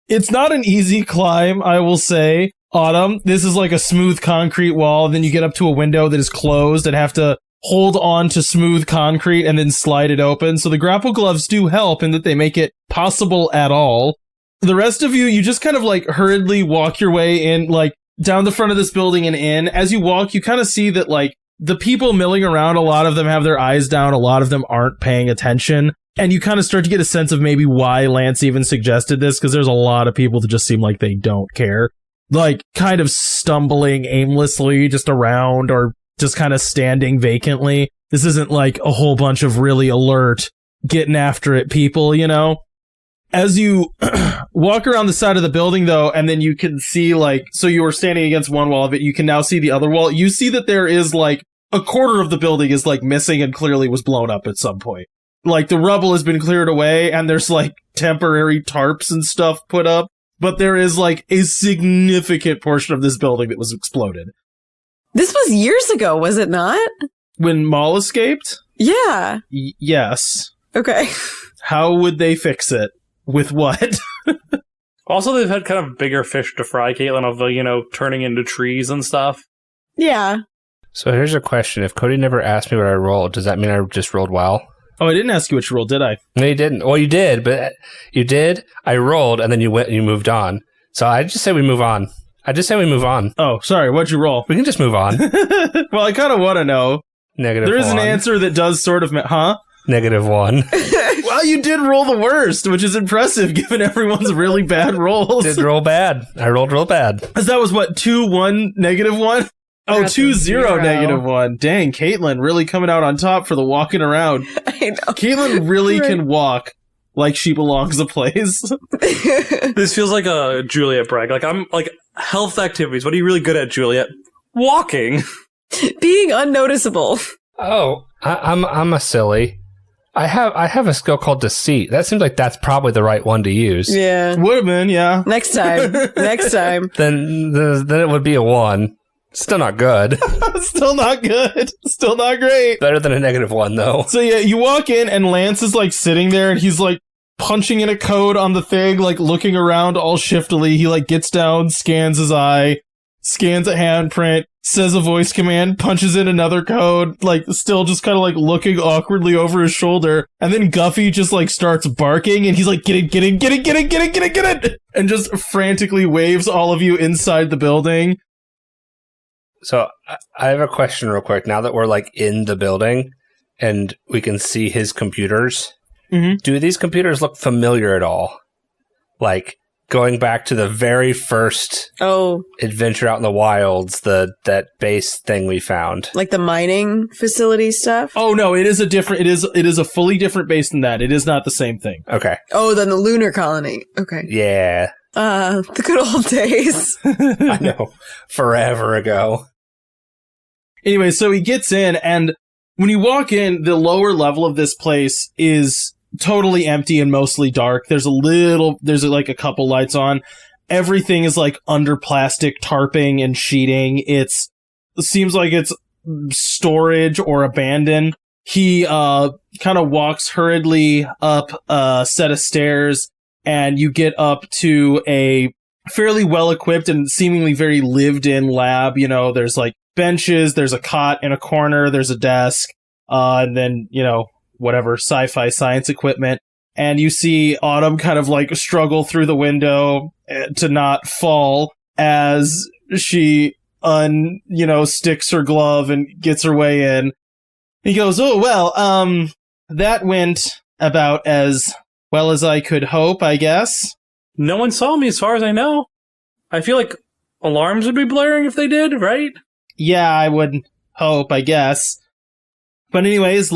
it's not an easy climb, I will say. Autumn, this is like a smooth concrete wall. Then you get up to a window that is closed and have to hold on to smooth concrete and then slide it open. So the grapple gloves do help in that they make it possible at all. The rest of you just kind of like hurriedly walk your way in, like down the front of this building and in. As you walk, you kind of see that like the people milling around, a lot of them have their eyes down. A lot of them aren't paying attention. And you kind of start to get a sense of maybe why Lance even suggested this, because there's a lot of people that just seem like they don't care. Like, kind of stumbling aimlessly just around or just kind of standing vacantly. This isn't like a whole bunch of really alert, getting after it people, you know? As you walk around the side of the building, though, and then you can see, like, so you were standing against one wall of it, you can now see the other wall. You see that there is, like, a quarter of the building is, like, missing and clearly was blown up at some point. Like, the rubble has been cleared away, and there's, like, temporary tarps and stuff put up, but there is, like, a significant portion of this building that was exploded. This was years ago, was it not? When Maul escaped? Yeah. Yes. Okay. How would they fix it? With what? Also, they've had kind of bigger fish to fry, Caitlin, of, you know, turning into trees and stuff. Yeah. So here's a question. If Cody never asked me what I rolled, does that mean I just rolled well? Oh, I didn't ask you what you rolled, did I? No, you didn't. Well, you did, but you did. I rolled, and then you went and you moved on. So I just say we move on. Oh, sorry. What'd you roll? We can just move on. Well, I kind of want to know. -1. There is an answer that does sort of... Huh? -1. Well, you did roll the worst, which is impressive given everyone's really bad rolls. Did roll bad. I rolled real bad. Because that was what, 2-1 -1? Oh, 2-0 -1. Dang, Caitlin really coming out on top for the walking around. I know. Caitlin really can walk like she belongs a place. This feels like a Juliet brag. Like, I'm, like, health activities. What are you really good at, Juliet? Walking. Being unnoticeable. Oh, I'm a silly. I have a skill called deceit. That seems like that's probably the right one to use. Yeah. Would have been, yeah. Next time. Next time. Then it would be a 1. Still not good. Still not good. Still not great. Better than a -1, though. So yeah, you walk in and Lance is like sitting there and he's like punching in a code on the thing, like looking around all shiftily. He like gets down, scans his eye, scans a handprint, says a voice command, punches in another code, like still just kind of like looking awkwardly over his shoulder. And then Guffy just like starts barking and he's like, get it, and just frantically waves all of you inside the building. So I have a question real quick. Now that we're like in the building and we can see his computers, do these computers look familiar at all? Like going back to the very first adventure out in the wilds, that base thing we found. Like the mining facility stuff? Oh no, it is a fully different base than that. It is not the same thing. Okay. Oh, then the lunar colony. Okay. Yeah. The good old days. I know. Forever ago. Anyway, so he gets in, and when you walk in, the lower level of this place is totally empty and mostly dark. There's like a couple lights on. Everything is like under plastic tarping and sheeting. It seems like it's storage or abandoned. He kind of walks hurriedly up a set of stairs, and you get up to a fairly well-equipped and seemingly very lived-in lab. You know, there's like benches, there's a cot in a corner, there's a desk, and then, you know, whatever sci-fi science equipment. And you see Autumn kind of like struggle through the window to not fall as she sticks her glove and gets her way in. He goes, "Oh, well, that went about as well as I could hope, I guess." No one saw me as far as I know. I feel like alarms would be blaring if they did, right? Yeah, I would hope, I guess. But anyways,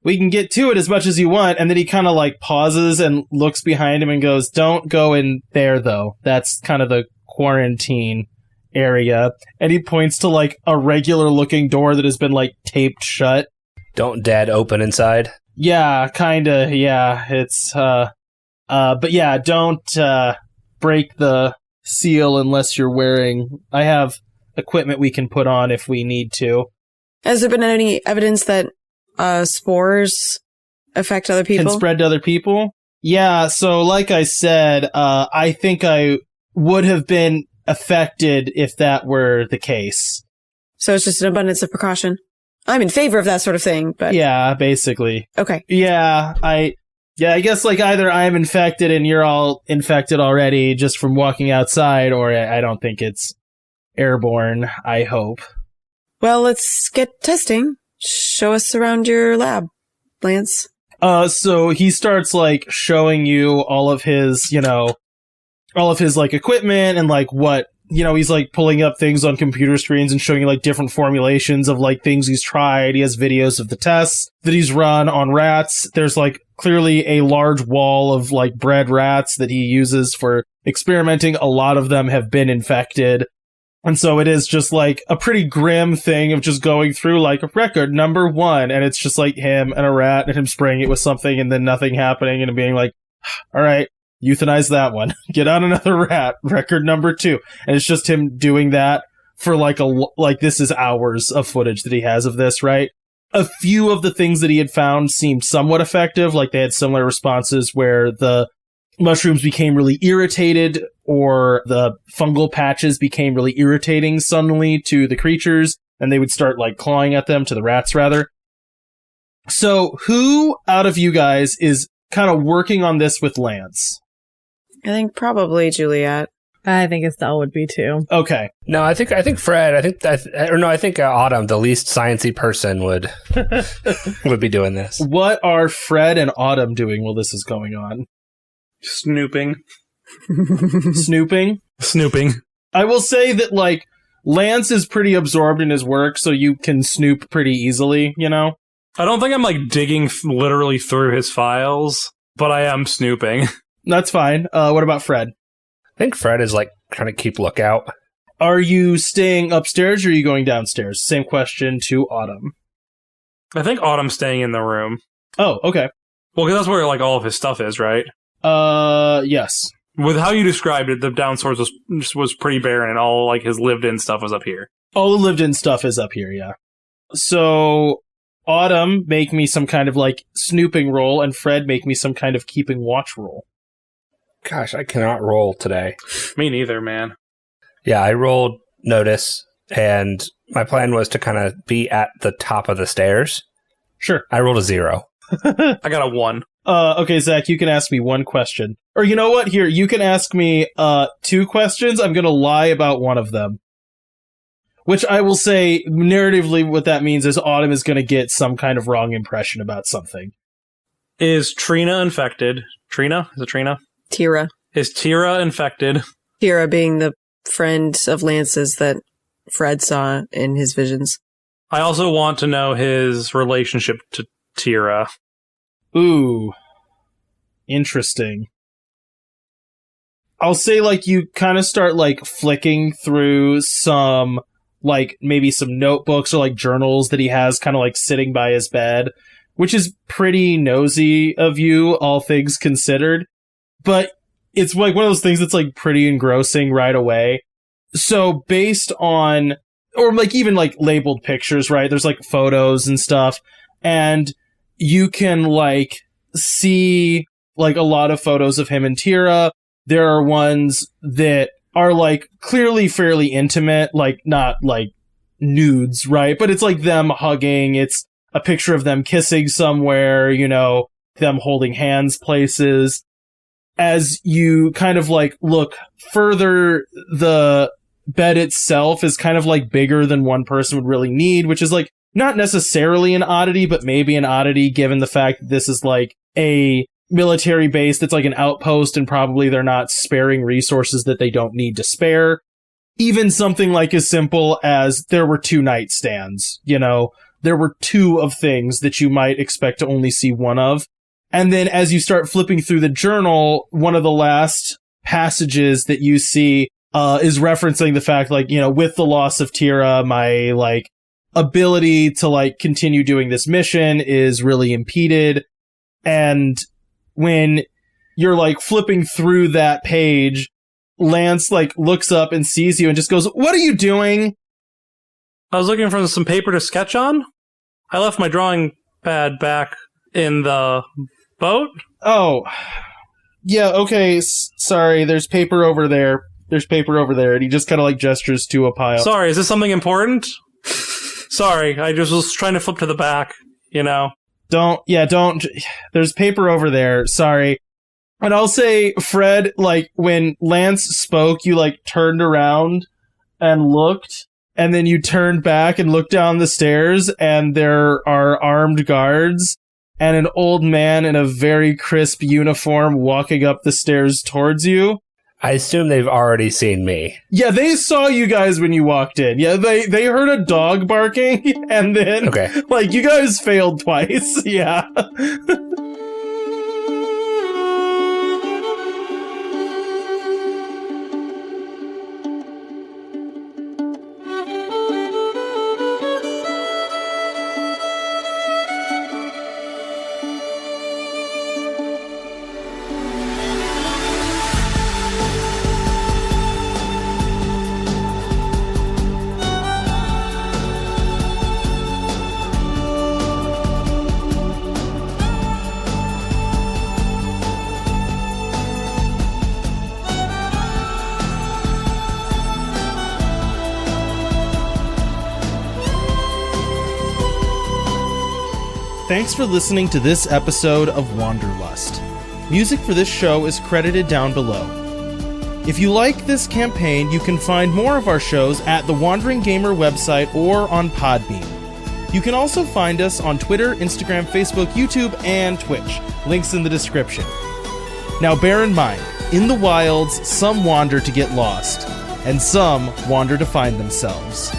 we can get to it as much as you want. And then he kind of like pauses and looks behind him and goes, "Don't go in there though. That's kind of the quarantine area." And he points to like a regular looking door that has been like taped shut. Don't dead open inside? Yeah, kinda, yeah. It's, but yeah, don't, break the seal unless you're wearing, I have equipment we can put on if we need to. Has there been any evidence that spores affect other people? Can spread to other people? Yeah, so like I said, I think I would have been affected if that were the case. So it's just an abundance of precaution. I'm in favor of that sort of thing, but... Yeah, basically. Okay. Yeah, I guess like either I'm infected and you're all infected already just from walking outside, or I don't think it's airborne, I hope. Well, let's get testing. Show us around your lab, Lance. So he starts like showing you all of his like equipment and like what, he's like pulling up things on computer screens and showing you like different formulations of like things he's tried. He has videos of the tests that he's run on rats. There's like clearly a large wall of like bred rats that he uses for experimenting. A lot of them have been infected. And so it is just like a pretty grim thing of just going through like record number 1. And it's just like him and a rat and him spraying it with something and then nothing happening and being like, all right, euthanize that one. Get on another rat. Record number 2. And it's just him doing that for like this is hours of footage that he has of this, right? A few of the things that he had found seemed somewhat effective. Like they had similar responses where the mushrooms became really irritated or the fungal patches became really irritating suddenly to the creatures and they would start like clawing at them, to the rats rather. So who out of you guys is kind of working on this with Lance? I think probably Juliet. I think Estelle would be too. Okay. No, I think Fred. I think Autumn, the least sciencey person, would be doing this. What are Fred and Autumn doing while this is going on? Snooping. Snooping? Snooping. I will say that like Lance is pretty absorbed in his work, so you can snoop pretty easily, I don't think I'm like digging literally through his files, but I am snooping. That's fine. What about Fred? I think Fred is like trying to keep lookout. Are you staying upstairs or are you going downstairs? Same question to Autumn. I think Autumn's staying in the room. Oh, okay. Well, because that's where like all of his stuff is, right? Yes. With how you described it, the downstairs was pretty barren, and all like his lived-in stuff was up here. All the lived-in stuff is up here, yeah. So, Autumn, make me some kind of like snooping roll, and Fred, make me some kind of keeping watch roll. Gosh, I cannot roll today. Me neither, man. Yeah, I rolled notice, and my plan was to kind of be at the top of the stairs. Sure. I rolled a 0. I got a 1. Okay, Zach, you can ask me one question. Or you know what? Here, you can ask me 2 questions. I'm going to lie about one of them. Which I will say, narratively, what that means is Autumn is going to get some kind of wrong impression about something. Is Trina infected? Trina? Is it Trina? Tira. Is Tira infected? Tira being the friend of Lance's that Fred saw in his visions. I also want to know his relationship to Tira. Ooh. Interesting. I'll say, like, you kind of start, like, flicking through some, like, maybe some notebooks or, like, journals that he has kind of, like, sitting by his bed, which is pretty nosy of you, all things considered. But it's, like, one of those things that's, like, pretty engrossing right away. So, based on, or, like, even, like, labeled pictures, right? There's, like, photos and stuff. And you can, like, see, like, a lot of photos of him and Tira. There are ones that are, like, clearly fairly intimate, like, not, like, nudes, right? But it's, like, them hugging. It's a picture of them kissing somewhere, them holding hands places. As you kind of, like, look further, the bed itself is kind of, like, bigger than one person would really need, which is, like, not necessarily an oddity, but maybe an oddity given the fact that this is, like, a military base that's like an outpost and probably they're not sparing resources that they don't need to spare. Even something like as simple as there were 2 nightstands, there were 2 of things that you might expect to only see one of. And then as you start flipping through the journal, one of the last passages that you see is referencing the fact, like, with the loss of Tira, my, like, ability to, like, continue doing this mission is really impeded. And when you're, like, flipping through that page, Lance, like, looks up and sees you and just goes, "What are you doing?" I was looking for some paper to sketch on. I left my drawing pad back in the boat. Oh. Yeah, okay, sorry, there's paper over there. And he just kind of, like, gestures to a pile. Sorry, is this something important? Sorry, I just was trying to flip to the back, Don't, there's paper over there, sorry. And I'll say, Fred, like, when Lance spoke, you, like, turned around and looked, and then you turned back and looked down the stairs, and there are armed guards, and an old man in a very crisp uniform walking up the stairs towards you. I assume they've already seen me. Yeah, they saw you guys when you walked in. Yeah, they heard a dog barking, and then, like, you guys failed twice. Yeah. Thanks for listening to this episode of Wanderlust. Music for this show is credited down below. If you like this campaign, you can find more of our shows at the Wandering Gamer website or on Podbean. You can also find us on Twitter, Instagram, Facebook, YouTube, and Twitch. Links in the description. Now bear in mind, in the wilds, some wander to get lost, and some wander to find themselves.